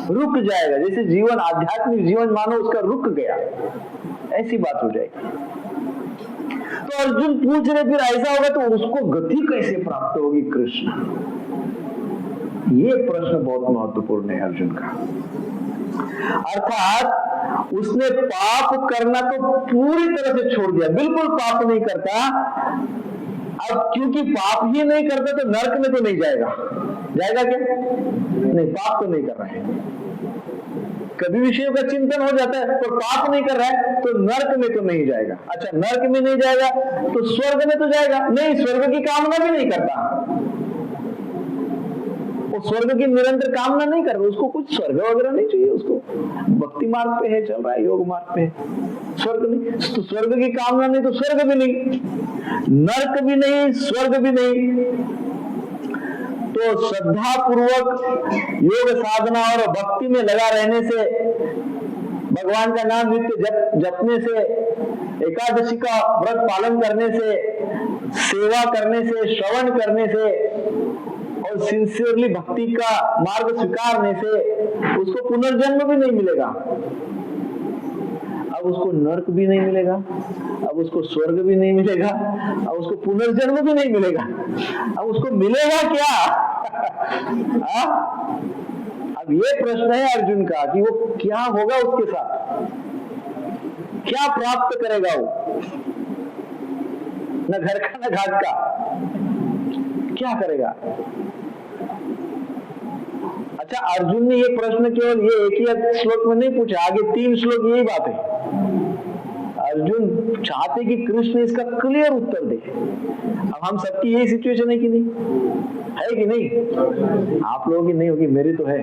रुक जाएगा, जैसे जीवन, आध्यात्मिक जीवन मानो उसका रुक गया, ऐसी बात हो जाएगी। तो अर्जुन पूछ रहे फिर ऐसा होगा तो उसको गति कैसे प्राप्त होगी कृष्ण, ये प्रश्न बहुत महत्वपूर्ण है अर्जुन का। अर्थात उसने पाप करना तो पूरी तरह से छोड़ दिया, बिल्कुल पाप नहीं करता, अब क्योंकि पाप ही नहीं करता तो नरक में तो नहीं जाएगा, जाएगा क्या? नहीं, पाप तो नहीं कर रहा है, कभी विषयों का चिंतन हो जाता है पर पाप नहीं कर रहा है तो नरक में तो नहीं जाएगा। अच्छा, नरक में नहीं जाएगा तो स्वर्ग में तो जाएगा नहीं, स्वर्ग की कामना भी नहीं करता, वो स्वर्ग की निरंतर कामना नहीं कर रहा, उसको कुछ स्वर्ग वगैरह नहीं चाहिए, उसको भक्ति मार्ग पे है, चल रहा है योग मार्ग पे, स्वर्ग नहीं, तो स्वर्ग की कामना नहीं तो स्वर्ग भी नहीं, नरक भी नहीं, स्वर्ग भी नहीं। तो श्रद्धा पूर्वक योग साधना और भक्ति में लगा रहने से, भगवान का नाम नित्य जपने से, एकादशी का व्रत पालन करने से, सेवा करने से, श्रवण करने से और सिंसियरली भक्ति का मार्ग स्वीकारने से उसको पुनर्जन्म भी नहीं मिलेगा। अब उसको नरक भी नहीं मिलेगा, अब उसको स्वर्ग भी नहीं मिलेगा, अब उसको पुनर्जन्म भी नहीं मिलेगा, अब उसको मिलेगा क्या? अब ये प्रश्न है अर्जुन का कि वो क्या होगा उसके साथ, क्या प्राप्त करेगा वो, न घर का न घाट का, क्या करेगा? अच्छा, अर्जुन ने ये प्रश्न केवल ये एक ही श्लोक में नहीं पूछा, आगे 3 श्लोक यही बात है। अर्जुन चाहते कि कृष्ण इसका क्लियर उत्तर दे। अब हम सबकी यही सिचुएशन है कि नहीं, है कि नहीं? आप लोगों की नहीं होगी, मेरी तो है।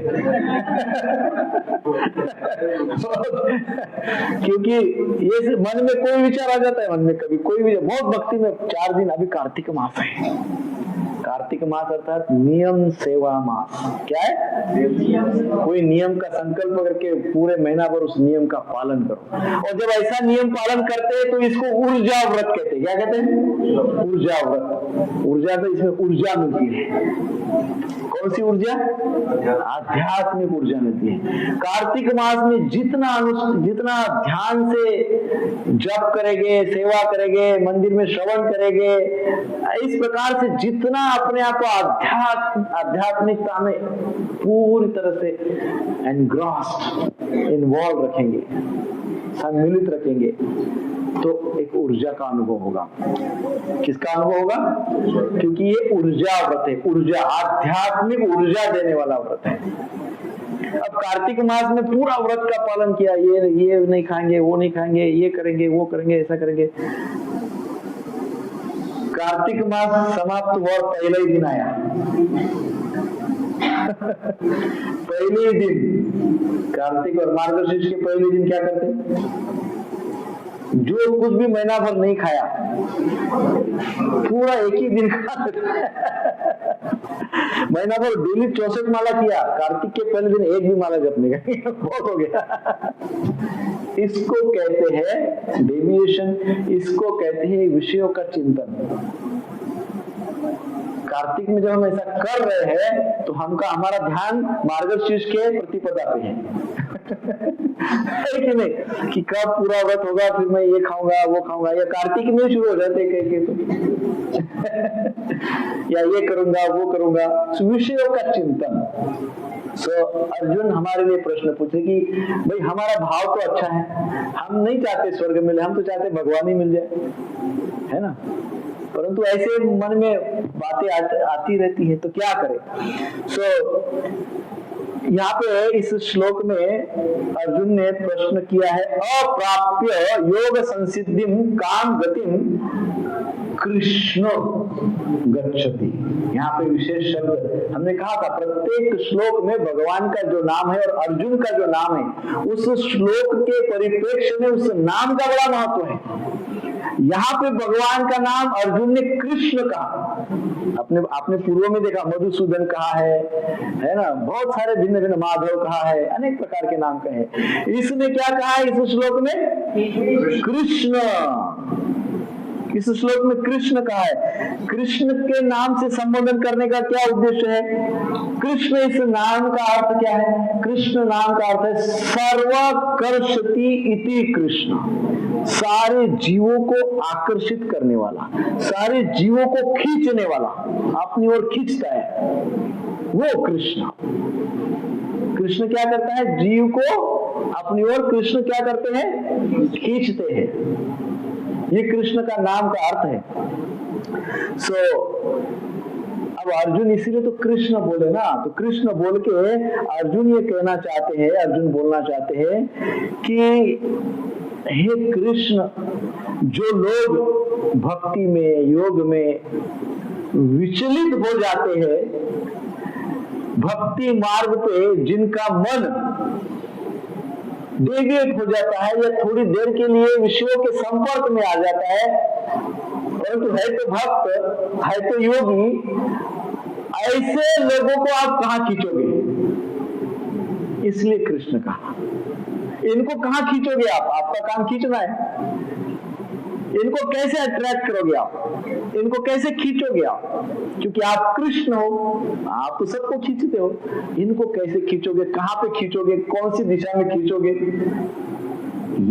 क्योंकि ये मन में कोई विचार आ जाता है, मन में कभी कोई भी, बहुत भक्ति में 4 दिन, अभी कार्तिक मास है, कार्तिक मास अर्थात नियम सेवा मास। क्या है? कोई नियम का संकल्प करके पूरे महीना भर उस नियम का पालन करो, और जब ऐसा नियम पालन करते हैं तो इसको ऊर्जा व्रत कहते हैं। क्या कहते हैं? ऊर्जा व्रत। ऊर्जा तो इसमें ऊर्जा मिलती है, कौन सी ऊर्जा? आध्यात्मिक ऊर्जा मिलती है। कार्तिक मास में जितना ध्यान से जप करेंगे, सेवा करेंगे, मंदिर में श्रवण करेंगे, इस प्रकार से जितना अपने आप को आध्यात्मिकता में पूरी तरह से एनग्रॉस्ड, इन्वॉल्व रखेंगे, सम्मिलित रखेंगे, तो एक ऊर्जा का अनुभव होगा। किसका अनुभव होगा? क्योंकि ये ऊर्जा व्रत है, ऊर्जा, आध्यात्मिक ऊर्जा देने वाला व्रत है। अब कार्तिक मास में पूरा व्रत का पालन किया, ये नहीं खाएंगे, वो नहीं खाएंगे, ये करेंगे, वो करेंगे, ऐसा करेंगे। कार्तिक मास समाप्त हुआ और पहले ही दिन आया। पहले ही दिन कार्तिक और मार्गशीर्ष के पहले दिन क्या करते? जो कुछ भी महीना भर नहीं खाया पूरा एक ही दिन खा महीना भर डेली 64 माला किया, कार्तिक के पहले दिन एक भी माला जपने का बहुत हो गया। इसको कहते हैं डेविएशन, इसको कहते हैं विषयों का चिंतन। कार्तिक में जब हम ऐसा कर रहे हैं तो हमारा ध्यान मार्गशीर्ष के प्रतिपदा पे है कि नहीं, कि कब पूरा व्रत होगा, फिर मैं ये खाऊंगा, वो खाऊंगा, या कार्तिक में शुरू हो जाते कहीं तो या ये करूंगा, वो करूंगा, विषयों का चिंतन। अर्जुन हमारे लिए प्रश्न पूछे कि भाई हमारा भाव तो अच्छा है, हम नहीं चाहते स्वर्ग मिले, हम तो चाहते भगवान ही मिल जाए, है ना, परंतु ऐसे मन में बातें आती रहती है, तो क्या करें? यहाँ पे इस श्लोक में अर्जुन ने प्रश्न किया है, अप्राप्य योग संसिद्धिम काम गतिम कृष्ण गच्छति। यहाँ पे विशेष शब्द हमने कहा था, प्रत्येक श्लोक में भगवान का जो नाम है और अर्जुन का जो नाम है, उस श्लोक के परिप्रेक्ष्य में उस नाम का बड़ा महत्व है। यहाँ पे भगवान का नाम अर्जुन ने कृष्ण कहा। आपने पूर्व में देखा मधुसूदन कहा है ना, बहुत सारे भिन्न भिन्न, माधव कहा है, अनेक प्रकार के नाम कहे। इसने क्या कहा है इस श्लोक में? कृष्ण। इस श्लोक में कृष्ण कहा है। कृष्ण के नाम से संबोधन करने का क्या उद्देश्य है? कृष्ण इस नाम का अर्थ क्या है? कृष्ण नाम का अर्थ है सर्वकर्षति इति कृष्ण, सारे जीवों को आकर्षित करने वाला, सारे जीवों को खींचने वाला, अपनी ओर खींचता है, वो कृष्ण। कृष्ण क्या करता है? जीव को अपनी ओर कृष्ण क्या करते हैं? खींचते हैं। ये कृष्ण का नाम का अर्थ है। अब अर्जुन इसीलिए तो कृष्ण बोले ना, तो कृष्ण बोल के अर्जुन ये कहना चाहते हैं, अर्जुन बोलना चाहते हैं कि हे कृष्ण, जो लोग भक्ति में, योग में विचलित हो जाते हैं, भक्ति मार्ग पे जिनका मन डेविएट हो जाता है या थोड़ी देर के लिए विषयों के संपर्क में आ जाता है, परंतु है तो भक्त, है तो योगी, ऐसे लोगों को आप कहां खींचोगे? इसलिए कृष्ण कहा, इनको कहां खींचोगे आप? आपका काम खींचना है। इनको कैसे अट्रैक्ट करोगे आप? इनको कैसे खींचोगे आप? क्योंकि आप कृष्ण हो, आप तो सबको खींचते हो। इनको कैसे खींचोगे? कहां पे खींचोगे? कौन सी दिशा में खींचोगे?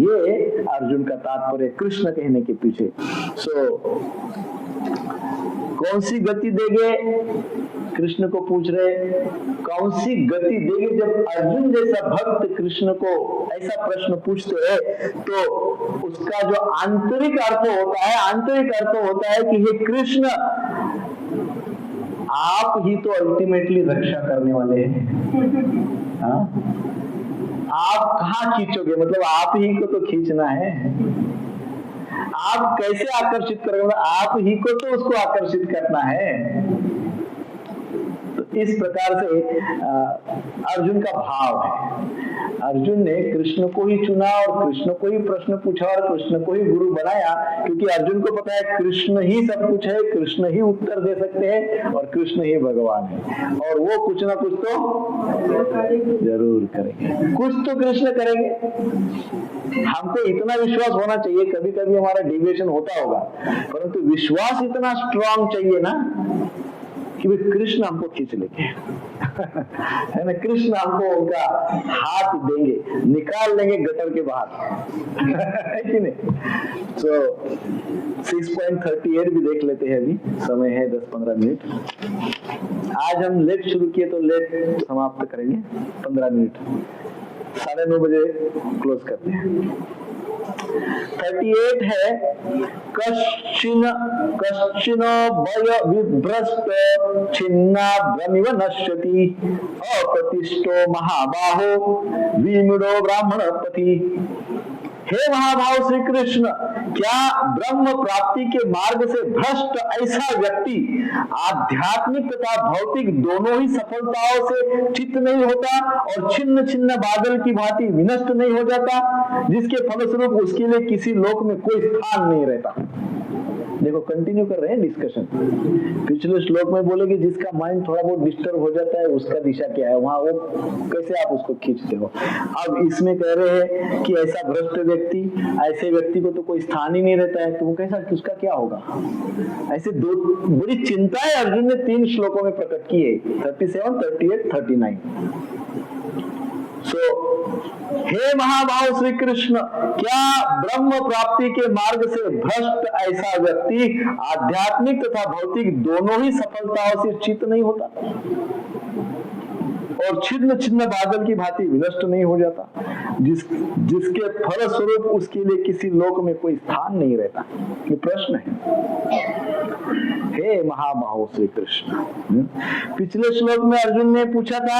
ये अर्जुन का तात्पर्य कृष्ण कहने के पीछे। कौन सी गति देंगे? कृष्ण को पूछ रहे, कौन सी गति देंगे? जब अर्जुन जैसा भक्त कृष्ण को ऐसा प्रश्न पूछते हैं, तो उसका जो आंतरिक अर्थ होता है, आंतरिक अर्थ होता है कि हे कृष्ण, आप ही तो अल्टीमेटली रक्षा करने वाले हैं। आप कहां खींचोगे? मतलब आप ही को तो खींचना है। आप कैसे आकर्षित करोगे? आप ही को तो उसको आकर्षित करना है। तो इस प्रकार से अर्जुन का भाव है। अर्जुन ने कृष्ण को ही चुना और कृष्ण को ही प्रश्न पूछा और कृष्ण को ही गुरु बनाया, क्योंकि अर्जुन को पता है कृष्ण ही सब कुछ है, कृष्ण ही उत्तर दे सकते हैं और कृष्ण ही भगवान है, और वो कुछ ना कुछ तो जरूर करेंगे, कुछ तो कृष्ण करेंगे। हमको इतना विश्वास होना चाहिए, कभी कभी हमारा डिविएशन होता होगा, परंतु विश्वास इतना स्ट्रांग चाहिए ना कि वे कृष्ण हमको खींच लेंगे है ना, कृष्ण हमको उनका हाथ देंगे, निकाल लेंगे गटर के बाहर है कि नहीं। 6.38 भी देख लेते हैं, अभी समय है 10-15 मिनट। आज हम लेट शुरू किए तो लेट समाप्त करेंगे, 15 मिनट, 9:30 बजे क्लोज करते हैं। 38 है, कश्चिन भय विभ्रष्ट छिन्ना भ्रमिव नश्यति अप्रतिष्ठो महाबाहो विमूढ़ो ब्राह्मण पति। हे महाभाव श्री कृष्ण, क्या ब्रह्म प्राप्ति के मार्ग से भ्रष्ट ऐसा व्यक्ति आध्यात्मिक तथा भौतिक दोनों ही सफलताओं से चित्त नहीं होता और छिन्न छिन्न बादल की भांति विनष्ट नहीं हो जाता, जिसके फलस्वरूप उसके लिए किसी लोक में कोई स्थान नहीं रहता? देखो, कंटिन्यू कर रहे हैं डिस्कशन। पिछले श्लोक में बोले कि जिसका माइंड थोड़ा बहुत डिस्टर्ब हो जाता है उसका दिशा क्या है, वहां वो कैसे आप उसको खींचते हो। अब इसमें कह रहे हैं कि ऐसा भ्रष्ट व्यक्ति, ऐसे व्यक्ति को तो कोई स्थान ही नहीं रहता है, तो वो कैसा, उसका क्या होगा? ऐसे दो बड़ी चिंताएं अर्जुन ने 3 श्लोकों में प्रकट की है, 37, 38, 39। हे महाभाव श्री कृष्ण, क्या ब्रह्म प्राप्ति के मार्ग से भ्रष्ट ऐसा व्यक्ति आध्यात्मिक तथा भौतिक दोनों ही सफलताओं से चित नहीं होता और छिन्न छिन्न बादल की भांति विनष्ट नहीं हो जाता, जिसके फलस्वरूप उसके लिए किसी लोक में कोई स्थान नहीं रहता। ये प्रश्न है। हे महाबाहो श्री कृष्ण, पिछले श्लोक में अर्जुन ने पूछा था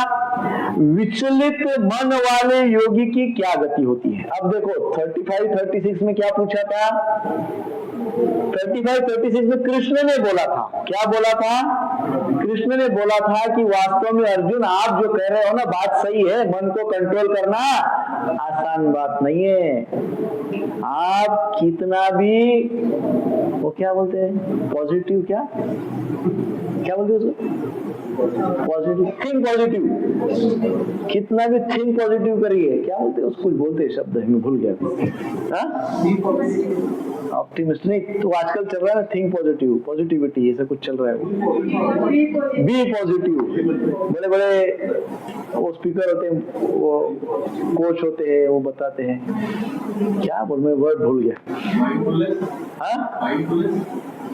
विचलित मन वाले योगी की क्या गति होती है। अब देखो 35-36 में क्या पूछा था। 35-36 में कृष्ण ने बोला था, क्या बोला था? कृष्ण ने बोला था कि वास्तव में अर्जुन आप जो कह रहे हो ना बात सही है, मन को कंट्रोल करना आसान बात नहीं है। आप कितना भी वो क्या बोलते हैं पॉजिटिव, क्या बोलते हैं उसको, पॉजिटिव, थिंक पॉजिटिव, कितना भी थिंक पॉजिटिव करिए, क्या बोलते हैं उसको, बोलते हैं शब्द है मैं भूल गया, ऑप्टिमिस्ट नहीं, तो आजकल चल रहा है ना थिंक पॉजिटिव, पॉजिटिविटी ऐसा कुछ चल रहा है, बी पॉजिटिव। बड़े बड़े वो स्पीकर होते हैं, वो कोच होते हैं, वो बताते हैं, क्या बोल, मैं वर्ड भूल गया,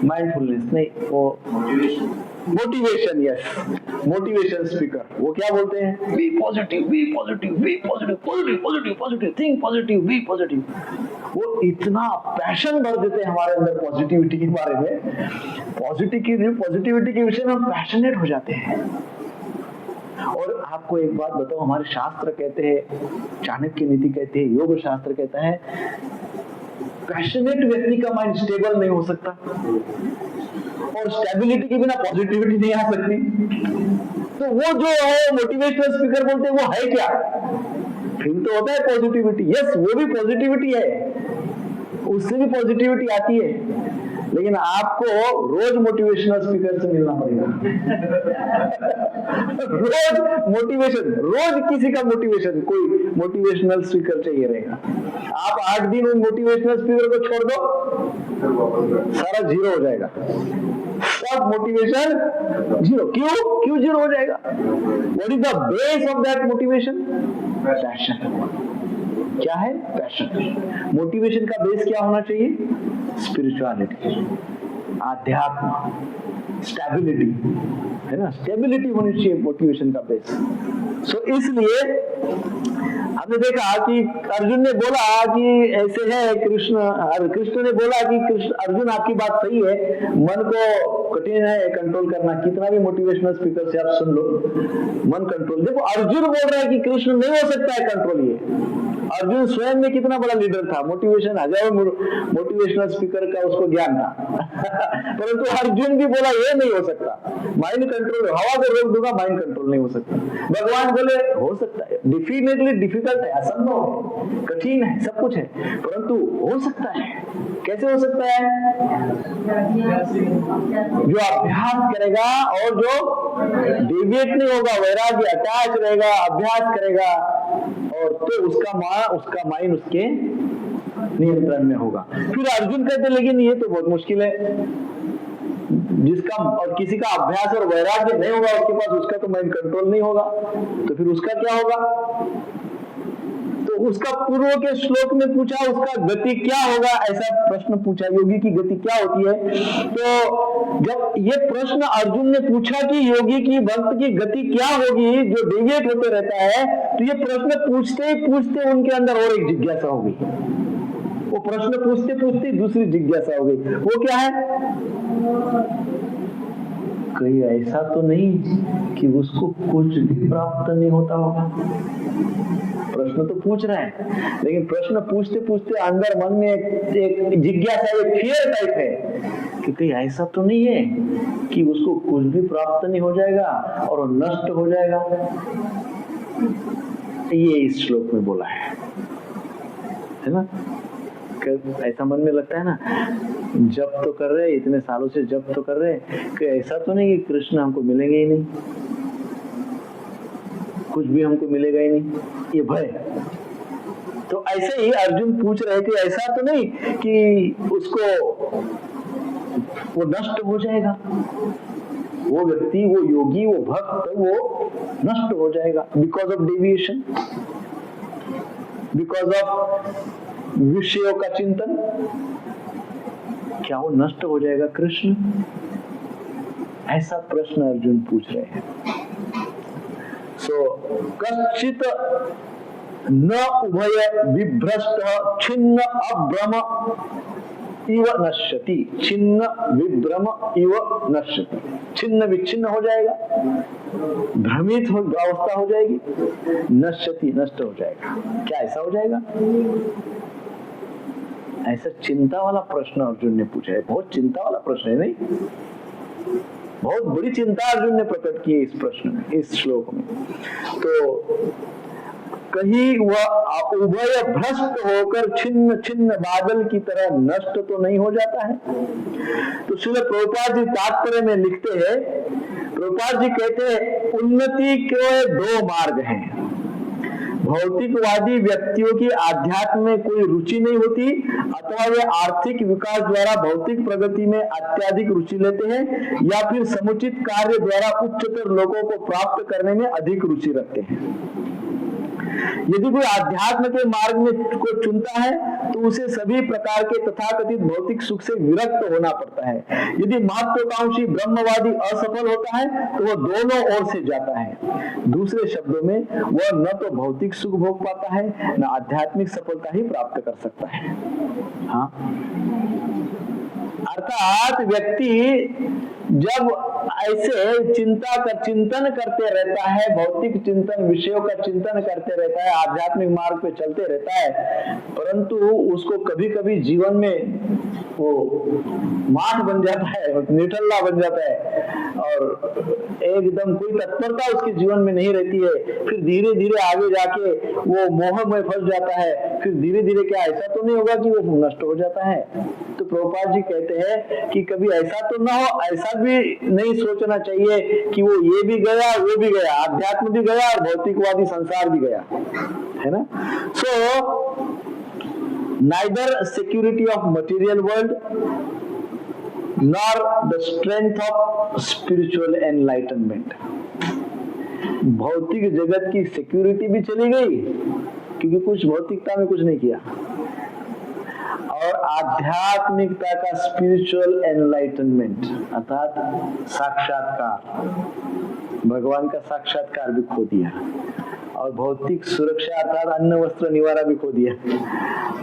माइंडफुलनेस नहीं, वो मोटिवेशन, यस मोटिवेशन स्पीकर, वो क्या बोलते हैं be positive, be positive, be positive, positive positive positive, think positive, be positive. वो इतना पैशन भर देते हैं हमारे अंदर पॉजिटिविटी के बारे में, पॉजिटिविटी के विषय में हम पैशनेट हो जाते हैं। और आपको एक बात बताओ, हमारे शास्त्र कहते हैं, चाणक्य नीति कहते हैं, योग शास्त्र कहता है पैशनेट व्यक्ति का माइंड स्टेबल नहीं हो सकता, और स्टेबिलिटी के बिना पॉजिटिविटी नहीं आ सकती। तो वो जो है मोटिवेशनल स्पीकर बोलते हैं वो है क्या? फिर तो होता है पॉजिटिविटी, यस वो भी पॉजिटिविटी है, उससे भी पॉजिटिविटी आती है, लेकिन आपको रोज मोटिवेशनल स्पीकर से मिलना पड़ेगा। रोज मोटिवेशन, रोज किसी का मोटिवेशन, कोई मोटिवेशनल स्पीकर चाहिए रहेगा। आप 8 दिन उन मोटिवेशनल स्पीकर को छोड़ दो, सारा जीरो हो जाएगा, सब मोटिवेशन जीरो। क्यों जीरो हो जाएगा? What is the base of that motivation? Passion. क्या है? पैशन। मोटिवेशन का बेस क्या होना चाहिए? स्पिरिचुअलिटी, आध्यात्म, स्टेबिलिटी, है ना, स्टेबिलिटी होनी चाहिए मोटिवेशन का बेस। सो इसलिए हमने देखा कि अर्जुन ने बोला कि ऐसे है कृष्ण ने बोला कि कृष्ण अर्जुन आपकी बात सही है, मन को कठिन है कंट्रोल करना, कितना भी मोटिवेशनल स्पीकर से आप सुन लो, मन कंट्रोल। देखो अर्जुन बोल रहा है कि कृष्ण नहीं हो सकता है कंट्रोल। ये अर्जुन स्वयं में कितना बड़ा लीडर था, मोटिवेशन, हजारों मोटिवेशनल स्पीकर का उसको ज्ञान था परंतु अर्जुन भी बोला ये नहीं हो सकता, माइंड कंट्रोल, हवा को रोक दूंगा माइंड कंट्रोल नहीं हो सकता। भगवान बोले हो सकता है, डेफिनेटली डिफिकल्ट है, असंभव है, कठिन है, सब कुछ है, परंतु हो सकता है। कैसे हो सकता है? जो अभ्यास करेगा और जो डेविएट नहीं होगा, वैराग्य, अटैच रहेगा, अभ्यास करेगा, और तो उसका माइंड उसके नियंत्रण में होगा। फिर अर्जुन कहते लेकिन ये तो बहुत मुश्किल है, जिसका और किसी का अभ्यास और वैराग्य नहीं होगा उसके पास, उसका तो माइंड कंट्रोल नहीं होगा, तो फिर उसका क्या होगा? तो उसका पूर्व के श्लोक में पूछा उसका गति क्या होगा, ऐसा प्रश्न पूछा, योगी की गति क्या होती है। तो जब ये प्रश्न अर्जुन ने पूछा कि योगी की, भक्त की गति क्या होगी जो डेविएट होते रहता है, तो ये प्रश्न पूछते ही पूछते उनके अंदर और एक जिज्ञासा हो गई। वो प्रश्न पूछते पूछते दूसरी जिज्ञासा हो गई। वो क्या है? कहीं ऐसा तो नहीं कि उसको कुछ भी प्राप्त नहीं होता होगा। प्रश्न तो पूछ रहे हैं, लेकिन प्रश्न पूछते पूछते अंदर मन में एक जिज्ञासा, एक फियर टाइप है कि कहीं ऐसा तो नहीं है कि उसको कुछ भी प्राप्त नहीं हो जाएगा और नष्ट हो जाएगा। ये इस श्लोक में बोला है ना। ऐसा मन में लगता है ना, जब तो कर रहे, इतने सालों से जब तो कर रहे, कि ऐसा तो नहीं कि कृष्ण हमको मिलेंगे ही नहीं, कुछ भी हमको मिलेगा ही नहीं, ये भय। तो ऐसे ही अर्जुन पूछ रहे थे, ऐसा तो नहीं कि उसको वो नष्ट हो जाएगा, वो व्यक्ति, वो योगी, वो भक्त, वो नष्ट हो जाएगा because of deviation, because of विषयों का चिंतन। क्या वो नष्ट हो जाएगा कृष्ण? ऐसा प्रश्न अर्जुन पूछ रहे हैं। सो कश्चित न उभय विभ्रष्ट छिन्न अभ्रम इव नश्यति। छिन्न विभ्रम इव नश्यति, छिन्न विच्छिन्न हो जाएगा, भ्रमित अवस्था हो जाएगी, नश्यति नष्ट हो जाएगा। क्या ऐसा हो जाएगा? ऐसा चिंता वाला प्रश्न अर्जुन ने पूछा है। बहुत चिंता वाला प्रश्न है, नहीं? बहुत बड़ी चिंता अर्जुन ने प्रकट की है इस प्रश्न में, इस श्लोक में। तो कहीं वह उभय भ्रष्ट होकर छिन्न छिन्न बादल की तरह नष्ट तो नहीं हो जाता है? तो श्रील प्रभुपाद जी तात्पर्य में लिखते हैं, प्रभुपाद जी कहते हैं उन्नति के दो मार्ग हैं। भौतिकवादी व्यक्तियों की आध्यात्म में कोई रुचि नहीं होती, अथवा वे आर्थिक विकास द्वारा भौतिक प्रगति में अत्यधिक रुचि लेते हैं, या फिर समुचित कार्य द्वारा उच्चतर लोगों को प्राप्त करने में अधिक रुचि रखते हैं। यदि कोई आध्यात्म के मार्ग में को चुनता है तो उसे सभी प्रकार के तथाकथित भौतिक सुख से विरक्त होना पड़ता है। यदि महत्वाकांक्षी ब्रह्मवादी असफल होता है तो वह दोनों ओर से जाता है। दूसरे शब्दों में वह न तो भौतिक सुख भोग पाता है, न आध्यात्मिक सफलता ही प्राप्त कर सकता है। हाँ, अर्थात व्यक्ति जब ऐसे चिंतन करते रहता है, भौतिक चिंतन, विषयों का चिंतन करते रहता है, आध्यात्मिक मार्ग पे चलते रहता है, परंतु उसको कभी कभी जीवन में वो माठ बन जाता है, निठल्ला बन जाता है, और एकदम कोई तत्परता उसके जीवन में नहीं रहती है। फिर धीरे धीरे आगे जाके वो मोह में फंस जाता है। फिर धीरे धीरे क्या ऐसा तो नहीं होगा कि वो नष्ट हो जाता है? तो प्रभुपाद जी कहते हैं कि कभी ऐसा तो ना हो, ऐसा भी नहीं सोचना चाहिए कि वो ये भी गया वो भी गया, आध्यात्म भी गया और भौतिकवादी संसार भी गया, है ना? So neither security of material world nor the strength of spiritual enlightenment. भौतिक जगत की सिक्योरिटी भी चली गई क्योंकि कुछ भौतिकता में कुछ नहीं किया, और आध्यात्मिकता का स्पिरिचुअल एनलाइटनमेंट अर्थात साक्षात्कार, भगवान का साक्षात्कार भी खो दिया, और भौतिक सुरक्षा अर्थात अन्न वस्त्र निवारा भी खो दिया,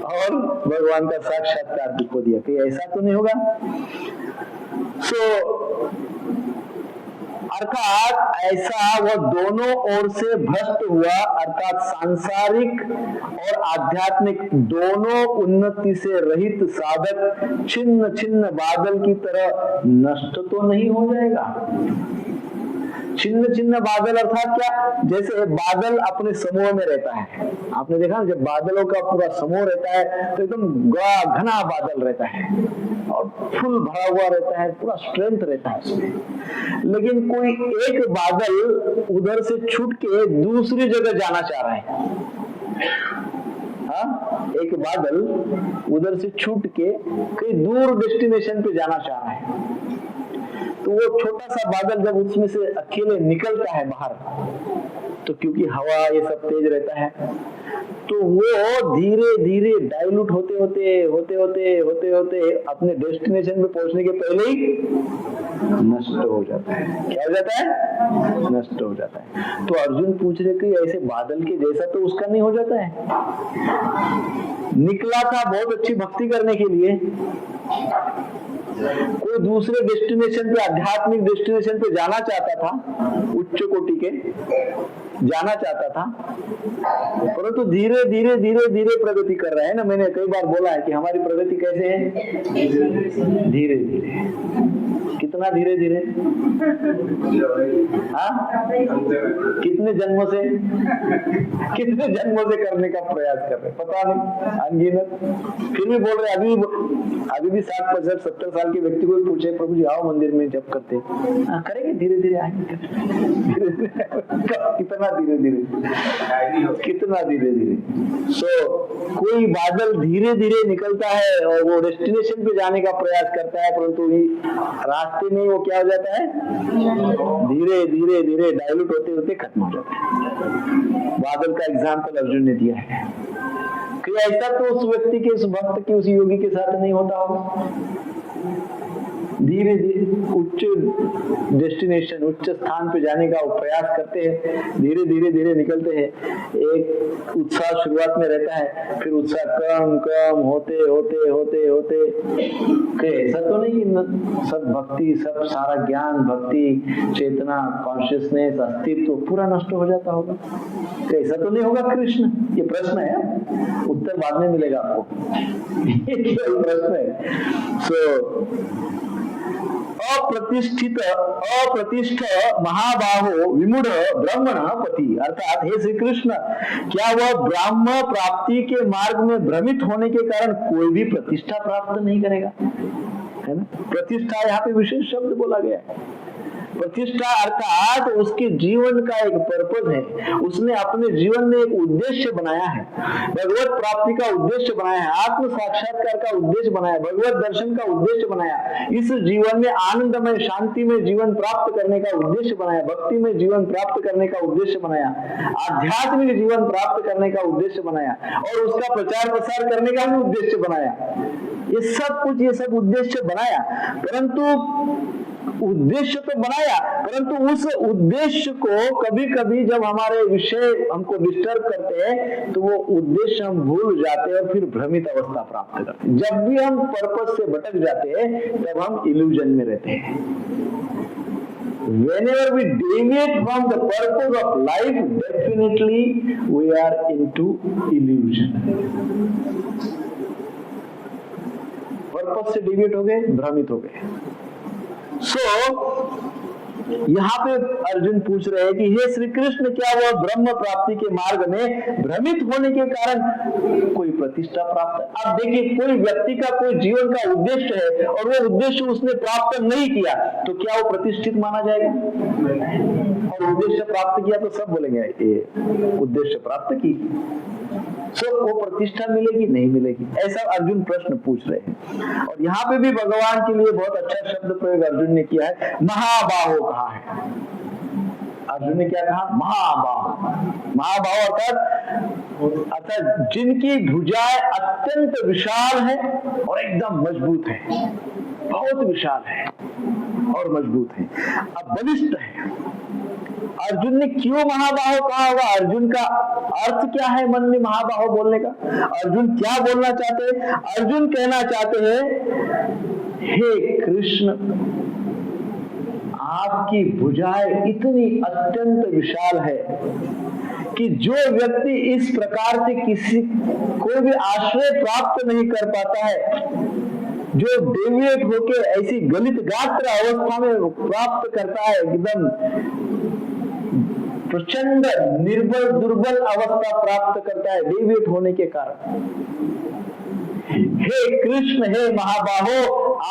और भगवान का साक्षात्कार भी खो दिया। कहीं ऐसा तो नहीं होगा? अर्थात ऐसा वह दोनों ओर से भ्रष्ट हुआ, अर्थात सांसारिक और आध्यात्मिक दोनों उन्नति से रहित साधक छिन्न छिन्न बादल की तरह नष्ट तो नहीं हो जाएगा। छिन्न छिन्न बादल अर्थात क्या? जैसे बादल अपने समूह में रहता है, आपने देखा ना, जब बादलों का पूरा समूह रहता है तो एकदम घना बादल रहता है और फुल भरा हुआ रहता है, पूरा स्ट्रेंथ रहता है उसमें। लेकिन कोई एक बादल उधर से छूट के दूसरी जगह जाना चाह रहा है, हाँ, एक बादल उधर से छूट के कहीं दूर डेस्टिनेशन पे जाना चाह रहा है, तो वो छोटा सा बादल जब उसमें से अकेले निकलता है बाहर, तो क्योंकि हवा ये सब तेज रहता है, तो वो धीरे धीरे डाइल्यूट होते अपने डेस्टिनेशन पे पहुंचने के पहले ही नष्ट हो जाता है। क्या हो जाता है? नष्ट हो जाता है। तो अर्जुन पूछ रहे कि ऐसे बादल के जैसा तो उसका नहीं हो जाता है? निकला था बहुत अच्छी भक्ति करने के लिए, कोई दूसरे डेस्टिनेशन पे, आध्यात्मिक डेस्टिनेशन पे जाना चाहता था, उच्च कोटि के जाना चाहता था, परंतु धीरे धीरे धीरे धीरे प्रगति कर रहा है ना। मैंने कई बार बोला है कि हमारी प्रगति कैसे है? धीरे धीरे। कितना धीरे धीरे? हाँ, कितने जन्मों से करने का प्रयास कर रहे, पता नहीं, अनगिनत। फिर भी बोल रहे, अभी भी 60-70 साल के व्यक्ति को पूछे, प्रभु जी आओ मंदिर में जप करते, करेंगे धीरे धीरे आएंगे। कितना धीरे धीरे? कोई बादल धीरे धीरे निकलता है और वो डेस्टिनेशन पे जाने का प्रयास करता है, परंतु रास्ते में वो क्या हो जाता है? धीरे धीरे डाइल्यूट होते खत्म हो जाता है। बादल का एग्जाम्पल अर्जुन ने दिया है कि ऐसा तो उस व्यक्ति के, उस भक्त के, उस योगी के साथ नहीं होता होगा। धीरे धीरे उच्च डेस्टिनेशन, उच्च स्थान पे जाने का प्रयास करते हैं, धीरे धीरे धीरे निकलते हैं। एक उत्साह शुरुआत में रहता है, फिर उत्साह कम कम होते होते होते होते ऐसा तो नहीं कि सब भक्ति, सब सारा ज्ञान, भक्ति, चेतना, कॉन्शियसनेस, अस्तित्व पूरा नष्ट हो जाता होगा? ऐसा तो नहीं होगा कृष्ण? ये प्रश्न है, उत्तर बाद में मिलेगा आपको। ये केवल प्रश्न है। अप्रतिष्ठ महाबाहो विमूढ़ ब्रह्मण पति, अर्थात हे श्री कृष्ण, क्या वह ब्राह्म प्राप्ति के मार्ग में भ्रमित होने के कारण कोई भी प्रतिष्ठा प्राप्त नहीं करेगा? है ना, प्रतिष्ठा यहाँ पे विशेष शब्द बोला गया है। प्रतिष्ठा अर्थात उसके जीवन का एक पर्पज है, उसने अपने जीवन में एक उद्देश्य बनाया है, भगवत प्राप्ति का उद्देश्य बनाया है, आत्म साक्षात्कार का उद्देश्य बनाया, भगवत दर्शन का उद्देश्य बनाया, इस जीवन में आनंदमय शांति में जीवन प्राप्त करने का उद्देश्य बनाया, भक्ति में जीवन प्राप्त करने का उद्देश्य बनाया, आध्यात्मिक जीवन प्राप्त करने का उद्देश्य बनाया, और उसका प्रचार प्रसार करने का भी उद्देश्य बनाया। ये सब उद्देश्य बनाया, परंतु उद्देश्य तो बनाया, परंतु उस उद्देश्य को कभी कभी जब हमारे विषय हमको डिस्टर्ब करते हैं तो वो उद्देश्य हम भूल जाते हैं और फिर भ्रमित अवस्था प्राप्त करते हैं। जब भी हम पर्पस से भटक जाते हैं तब हम इल्यूजन में रहते हैं। Whenever we deviate from the purpose of life, definitely we are into illusion. Purpose से डिविएट हो गए, भ्रमित हो गए। यहाँ पे अर्जुन पूछ रहे हैं कि हे श्री कृष्ण, क्या वह ब्रह्म प्राप्ति के मार्ग में भ्रमित होने के कारण कोई प्रतिष्ठा प्राप्त है? अब देखिए, कोई व्यक्ति का कोई जीवन का उद्देश्य है और वो उद्देश्य उसने प्राप्त नहीं किया तो क्या वो प्रतिष्ठित माना जाएगा? और उद्देश्य प्राप्त किया तो सब बोलेंगे ये उद्देश्य प्राप्त की, वो प्रतिष्ठा मिलेगी नहीं मिलेगी? ऐसा अर्जुन प्रश्न पूछ रहे हैं। और यहाँ पे भी भगवान के लिए बहुत अच्छा शब्द प्रयोग अर्जुन ने किया है, महाबाहो कहा है। अर्जुन ने क्या कहा? महाबाहो। महाबाहो अर्थात जिनकी भुजाएं अत्यंत विशाल है और एकदम मजबूत है, बहुत विशाल है और मजबूत है, अब बलिष्ठ है। अर्जुन ने क्यों महाबाहो कहा होगा? अर्जुन का अर्थ क्या है मन में महाबाहो बोलने का? अर्जुन क्या बोलना चाहते हैं? अर्जुन कहना चाहते हैं, हे कृष्ण, आपकी भुजाएं इतनी अत्यंत विशाल है कि जो व्यक्ति इस प्रकार से किसी कोई भी आश्रय प्राप्त नहीं कर पाता है, जो डेविएट होके ऐसी गलित गात्र अवस्था में प्राप्त करता है, एकदम प्रचंड निर्बल दुर्बल अवस्था प्राप्त करता है डेविएट होने के कारण। हे कृष्ण, हे महाबाहो,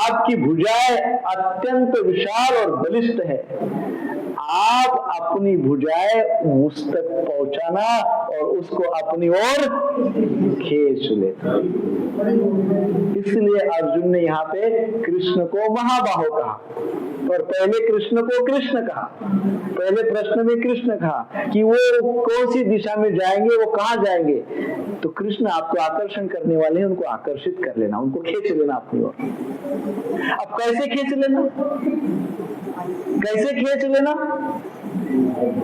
आपकी भुजाएं अत्यंत विशाल और बलिष्ठ है, आप अपनी भुजाएं उस तक पहुंचाना और उसको अपनी ओर खींच लेना। इसलिए अर्जुन ने यहाँ पे कृष्ण को महाबाहो कहा, और पहले कृष्ण को कृष्ण कहा। पहले प्रश्न में कृष्ण कहा कि वो कौन सी दिशा में जाएंगे, वो कहाँ जाएंगे, तो कृष्ण आपको आकर्षण करने वाले हैं, उनको आकर्षित कर लेना, उनको खींच लेना अपनी ओर। अब कैसे खींच लेना? कैसे खींच लेना?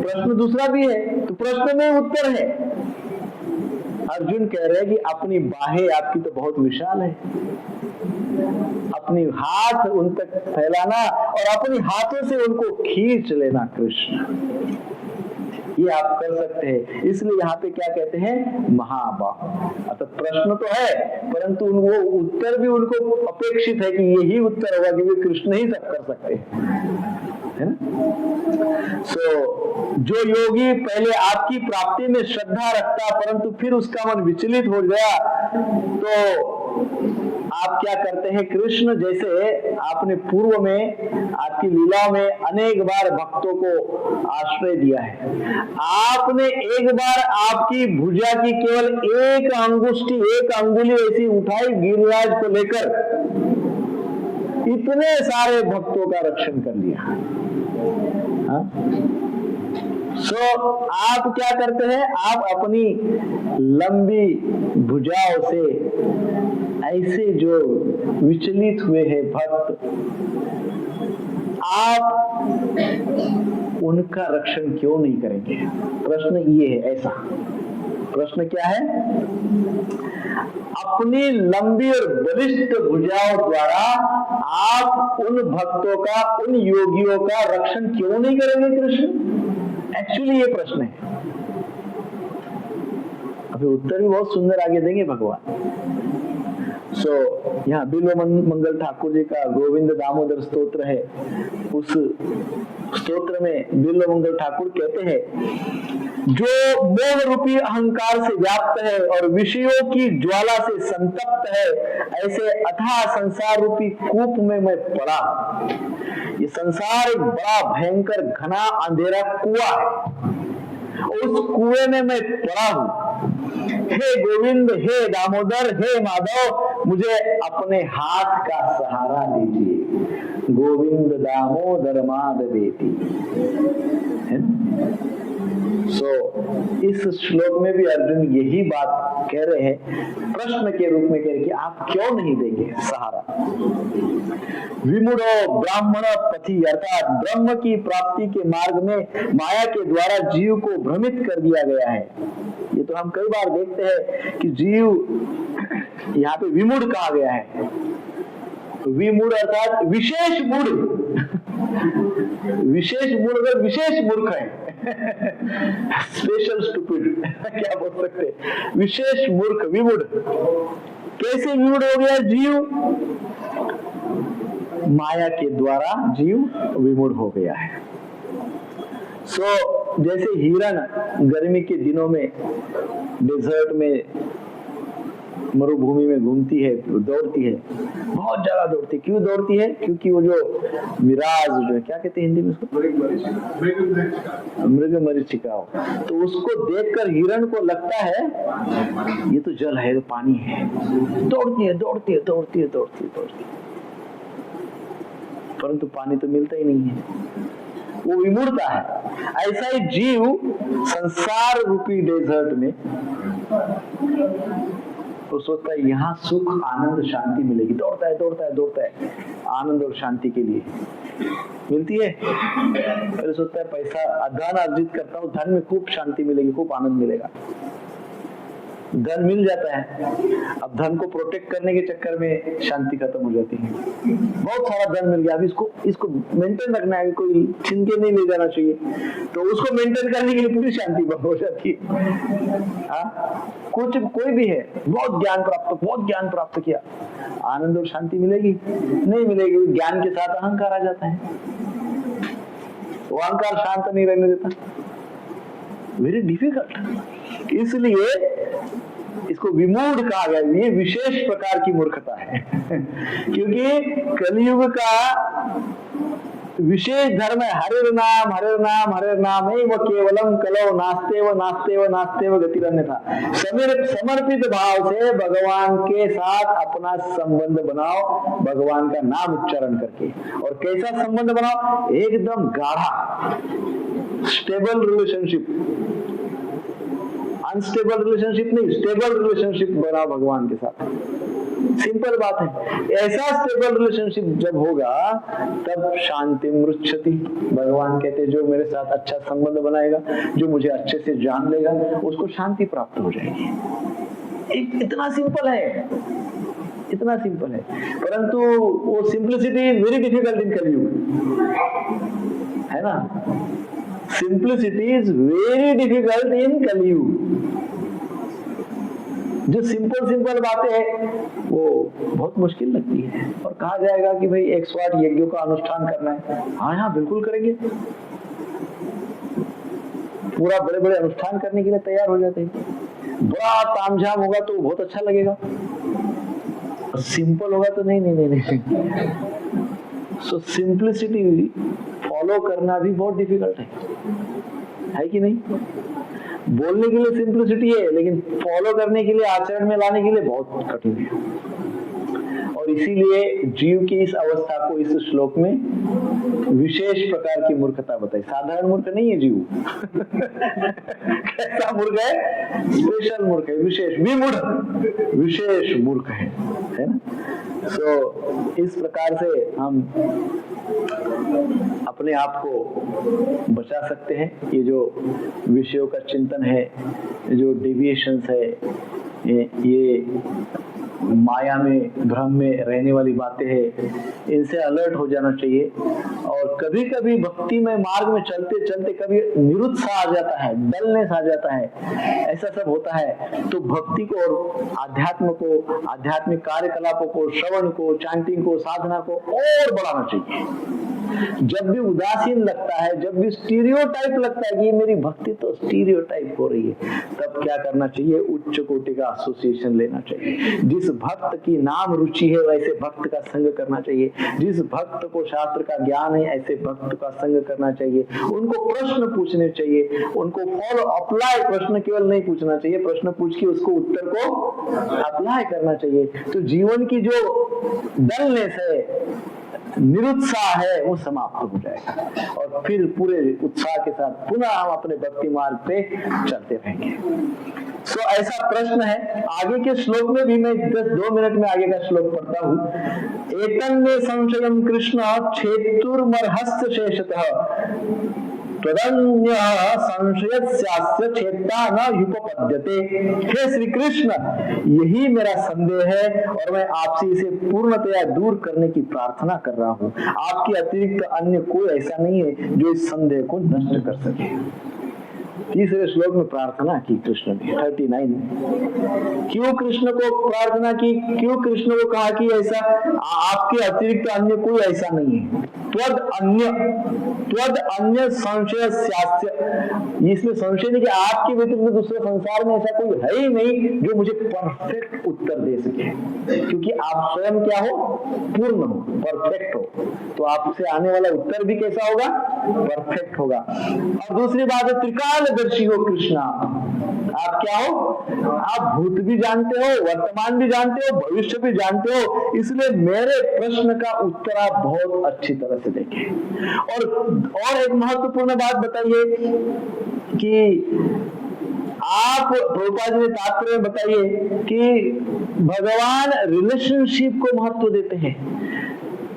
प्रश्न दूसरा भी है, तो प्रश्न में उत्तर है। अर्जुन कह रहे हैं कि अपनी बाहें आपकी तो बहुत विशाल है, अपनी हाथ उन तक फैलाना और अपनी हाथों से उनको खींच लेना कृष्ण, ये आप कर सकते हैं। इसलिए यहाँ पे क्या कहते हैं? महाबाहो। अतः प्रश्न तो है, परंतु वो उत्तर भी उनको अपेक्षित है कि यही उत्तर होगा, क्योंकि कृष्ण ही सब कर सकते हैं, है ना? जो योगी पहले आपकी प्राप्ति में श्रद्धा रखता परंतु फिर उसका मन विचलित हो गया, तो आप क्या करते हैं कृष्ण? जैसे आपने पूर्व में आपकी लीलाओं में अनेक बार भक्तों को आश्रय दिया है, आपने एक बार आपकी भुजा की केवल एक अंगुष्ठी, एक अंगुली ऐसी उठाई गिरिराज को लेकर, इतने सारे भक्तों का रक्षण कर लिया। आप क्या करते हैं, आप अपनी लंबी भुजाओं से ऐसे जो विचलित हुए हैं भक्त, आप उनका रक्षण क्यों नहीं करेंगे? प्रश्न ये है, ऐसा प्रश्न क्या है? अपनी लंबी और बलिष्ठ भुजाओं द्वारा आप उन भक्तों का, उन योगियों का रक्षण क्यों नहीं करेंगे कृष्ण? एक्चुअली ये प्रश्न है। अभी उत्तर भी बहुत सुंदर आगे देंगे भगवान। यहाँ बिल्व मंगल ठाकुर जी का गोविंद दामोदर स्तोत्र है। उस स्तोत्र में बिल्व मंगल ठाकुर कहते हैं, जो मोह रूपी अहंकार से व्याप्त है और विषयों की ज्वाला से संतप्त है, ऐसे अथाह संसार रूपी कूप में मैं पड़ा। ये संसार एक बड़ा भयंकर घना अंधेरा कुआं है, उस कुएं में मैं पड़ा हूं। हे गोविंद, हे दामोदर, हे माधव, मुझे अपने हाथ का सहारा दीजिए। गोविंद दामोदर माधव देती। इस श्लोक में भी अर्जुन यही बात कह रहे हैं, प्रश्न के रूप में कह रहे हैं कि आप क्यों नहीं देंगे सहारा। विमुड़ो ब्राह्मण पथि, अर्थात ब्रह्म की प्राप्ति के मार्ग में माया के द्वारा जीव को भ्रमित कर दिया गया है। ये तो हम कई बार देखते हैं कि जीव, यहाँ पे विमुड़ कहा गया है। विमुड़ अर्थात विशेष मूढ़, विशेष मूढ़ अगर विशेष मूर्ख है, स्पेशल स्टूपिड क्या बोल सकते, विशेष मूर्ख, विमुड़। कैसे विमुड़ हो गया जीव? माया के द्वारा जीव विमुड़ हो गया है। जैसे हिरण गर्मी के दिनों में डेजर्ट में, मरुभूमि में घूमती है, दौड़ती है, बहुत ज्यादा दौड़ती है। क्यों दौड़ती है? क्योंकि वो जो मिराज, जो क्या कहते हैं हिंदी में उसको, मृग मरीचिका, तो उसको देखकर हिरण को लगता है ये तो जल है, तो पानी है। दौड़ती है, दौड़ती है, दौड़ती है, दौड़ती है, दौड़ती है, परंतु पानी तो मिलता ही नहीं है, वो विमुड़ता है। ऐसा ही जीव संसार रूपी डेजर्ट में तो सोचता है यहाँ सुख, आनंद, शांति मिलेगी, दौड़ता है, दौड़ता है, दौड़ता है, आनंद और शांति के लिए मिलती है। फिर सोचता है पैसा, धन अर्जित करता हूँ, धन में खूब शांति मिलेगी, खूब आनंद मिलेगा। धन मिल जाता है, अब धन को प्रोटेक्ट करने के चक्कर में शांति खत्म हो जाती है। बहुत सारा धन मिल गया, अब इसको मेंटेन रखना है, कोई छीन के नहीं ले जाना चाहिए, तो उसको मेंटेन करने के लिए पूरी शांति बंद हो जाती है। कुछ कोई भी है, बहुत ज्ञान प्राप्त किया, आनंद और शांति मिलेगी? नहीं मिलेगी। ज्ञान के साथ अहंकार आ जाता है, वो अहंकार शांत नहीं रहने देता, वेरी डिफिकल्ट। इसलिए इसको विमूढ़ कहा गया। ये विशेष प्रकार की मूर्खता है क्योंकि कलियुग का विशेष धर्म है हरे नाम, हरे नाम, हरे नाम ही वो केवलम कलो, नास्ते व नास्ते व नास्ते व गतिरन्य था। समर्पित भाव से भगवान के साथ अपना संबंध बनाओ, भगवान का नाम उच्चारण करके। और कैसा संबंध बनाओ? एकदम गाढ़ा, स्टेबल रिलेशनशिप, अनस्टेबल रिलेशनशिप नहीं, स्टेबल रिलेशनशिप बनाओ भगवान के साथ। सिंपल बात है। ऐसा स्टेबल रिलेशनशिप जब होगा तब शांति मृच्छति। भगवान कहते जो मेरे साथ अच्छा संबंध बनाएगा, जो मुझे अच्छे से जान लेगा, उसको शांति प्राप्त हो जाएगी। इतना सिंपल है, इतना सिंपल है। परंतु वो simplicity is very difficult in Kaliyuga, है ना। Simplicity is very difficult in Kaliyuga. जो सिंपल बातें हैं वो बहुत मुश्किल लगती है। और कहा जाएगा कि भाई 108 यज्ञों का अनुष्ठान करना है, हाँ बिल्कुल करेंगे, पूरा बड़े बड़े अनुष्ठान करने के लिए तैयार हो जाते हैं। बड़ा तामझाम होगा तो बहुत अच्छा लगेगा, सिंपल होगा तो नहीं। सो सिंपलिसिटी फॉलो करना भी बहुत डिफिकल्ट है कि नहीं। बोलने के लिए सिंपलिसिटी है, लेकिन फॉलो करने के लिए, आचरण में लाने के लिए बहुत कठिन है। और इसीलिए जीव की इस अवस्था को इस श्लोक में विशेष प्रकार की मूर्खता बताई। साधारण मूर्ख नहीं है जीव कैसा मूर्ख है? स्पेशल मूर्ख है, विशेष विमूढ़, विशेष मूर्ख है ना। तो इस प्रकार से हम अपने आप को बचा सकते हैं। ये जो विषयों का चिंतन है, जो डेविएशंस है, ये माया में, भ्रम में रहने वाली बातें हैं, इनसे अलर्ट हो जाना चाहिए। और कभी कभी भक्ति में मार्ग में चलते चलते कभी निरुत्साह आ जाता है, डलनेस आ जाता है, ऐसा सब होता है। तो भक्ति को और आध्यात्म को, आध्यात्मिक कार्यकलापों को, श्रवण को, चैंटिंग को, साधना को और बढ़ाना चाहिए। जब भी उदासीन लगता है, जब भी स्टीरियोटाइप लगता है कि ये मेरी भक्ति तो स्टीरियोटाइप हो रही है, तब क्या करना चाहिए? उच्च कोटि का एसोसिएशन लेना चाहिए। जिस भक्त की नाम रुचि है वैसे भक्त का संग करना चाहिए। जिस भक्त को शास्त्र का ज्ञान है ऐसे भक्त का संग करना चाहिए। उनको प्रश्न पूछने चाहिए, उनको फॉलो अप्लाई, प्रश्न केवल नहीं पूछना चाहिए, प्रश्न पूछ के उसको उत्तर को अप्लाई करना चाहिए। तो जीवन की जो डलनेस है, निरुत्साह है, वो समाप्त हो जाएगा और फिर पूरे उत्साह के साथ पुनः हम अपने भक्ति मार्ग पे चलते रहेंगे। सो ऐसा प्रश्न है। आगे के श्लोक में भी मैं 2 मिनट में आगे का श्लोक पढ़ता हूँ। एतन्मे संशयम कृष्ण छेतुर्मर्हस्य शेषतः त्वदन्य संशयस्यास्य चेता न उपपद्यते। हे श्री कृष्ण, यही मेरा संदेह है और मैं आपसे इसे पूर्णतया दूर करने की प्रार्थना कर रहा हूँ। आपके अतिरिक्त अन्य कोई ऐसा नहीं है जो इस संदेह को नष्ट कर सके। तीसरे श्लोक में प्रार्थना की कृष्ण ने 39 में। क्यों कृष्ण को प्रार्थना की? क्यों कृष्ण को कहा कि ऐसा आपके अतिरिक्त अन्य कोई ऐसा नहीं है? त्वद अन्य संशय स्यास्य, इसमें संशय नहीं कि आपके व्यतिरिक्त दूसरे संसार में ऐसा कोई है ही नहीं जो मुझे परफेक्ट उत्तर दे सके, क्योंकि आप स्वयं क्या हो? पूर्ण हो, परफेक्ट हो। तो आपसे आने वाला उत्तर भी कैसा होगा? परफेक्ट होगा। और दूसरी बात है त्रिकालदर्शी हो कृष्णा। आप क्या हो? आप भूत भी जानते हो, वर्तमान भी जानते हो, भविष्य भी जानते हो, इसलिए मेरे प्रश्न का उत्तर आप बहुत अच्छी तरह से देखें। और एक महत्वपूर्ण बात बताइए कि आप, प्रभुपाद जी ने तात्पर्य में बताइए कि भगवान रिलेशनशिप को महत्व देते हैं।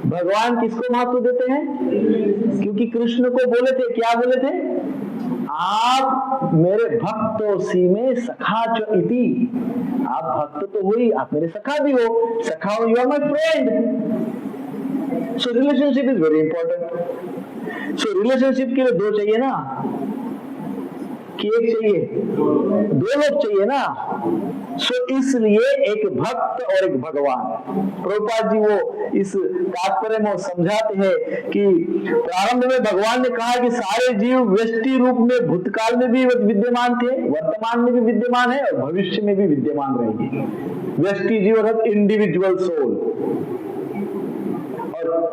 भगवान किसको महत्व देते हैं? क्योंकि कृष्ण को बोले थे, क्या बोले थे? आप मेरे भक्तों में सखा च इति। आप भक्त तो हुई, आप मेरे सखा भी हो। सखा हो, you are my friend. So relationship is very important. So relationship के लिए 2 चाहिए ना, कि 1 चाहिए? 2 लोग चाहिए ना। सो इसलिए एक भक्त और एक भगवान। प्रभुपाद जी वो इस तात्पर्य में समझाते हैं कि प्रारंभ में भगवान ने कहा कि सारे जीव व्यष्टि रूप में भूतकाल में भी विद्यमान थे, वर्तमान में भी विद्यमान है और भविष्य में भी विद्यमान रहेंगे। व्यष्टि जीव अर्थात इंडिविजुअल सोल।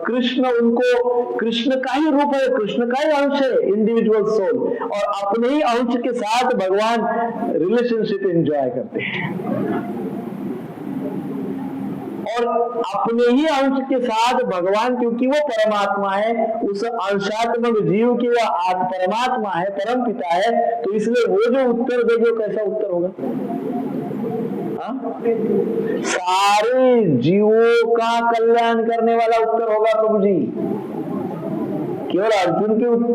कृष्ण उनको, कृष्ण का ही रूप है, कृष्ण का ही अंश है, इंडिविजुअल सोल। और अपने ही अंश के साथ भगवान रिलेशनशिप एंजॉय करते हैं और अपने ही अंश के साथ भगवान, क्योंकि वो परमात्मा है, उस अंशात्मक जीव की वह परमात्मा है, परम पिता है, तो इसलिए वो जो उत्तर देगा कैसा उत्तर होगा? सारे जीवों का कल्याण करने वाला उत्तर होगा प्रभु जी। केवल अर्जुन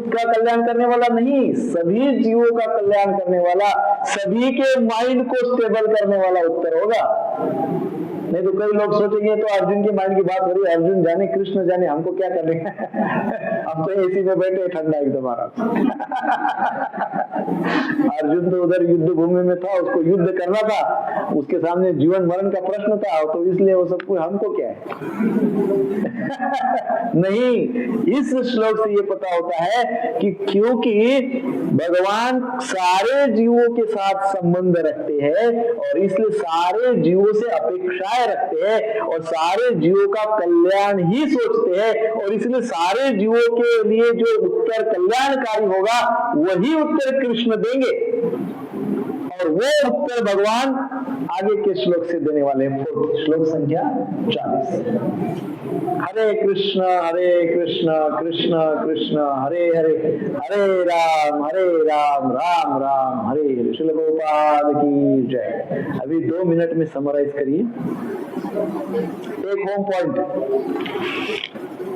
का कल्याण करने वाला नहीं, सभी जीवों का कल्याण करने वाला, सभी के माइंड को स्टेबल करने वाला उत्तर होगा। नहीं तो कई लोग सोचेंगे तो अर्जुन के माइंड की बात हो रही है, अर्जुन जाने कृष्ण जाने, हमको क्या करने हम तो एसी में बैठे ठंडा एकदम आराम। अर्जुन तो उधर युद्ध भूमि में था, उसको युद्ध करना था, उसके सामने जीवन मरण का प्रश्न था, तो इसलिए वो सब कुछ हमको क्या है। नहीं, इस श्लोक से ये पता होता है कि क्योंकि भगवान सारे जीवों के साथ संबंध रखते हैं और इसलिए सारे जीवों से अपेक्षाएं रखते हैं और सारे जीवों का कल्याण ही सोचते हैं और इसलिए सारे जीवों के लिए जो उत्तर कल्याणकारी होगा वही उत्तर कृष्ण देंगे और वो उत्तर भगवान आगे के श्लोक से देने वाले हैं। श्लोक संख्या 40। हरे कृष्ण कृष्ण कृष्ण हरे हरे, हरे राम राम राम हरे हरे। श्रील प्रभुपाद की जय। अभी 2 मिनट में समराइज करिए। Take home point.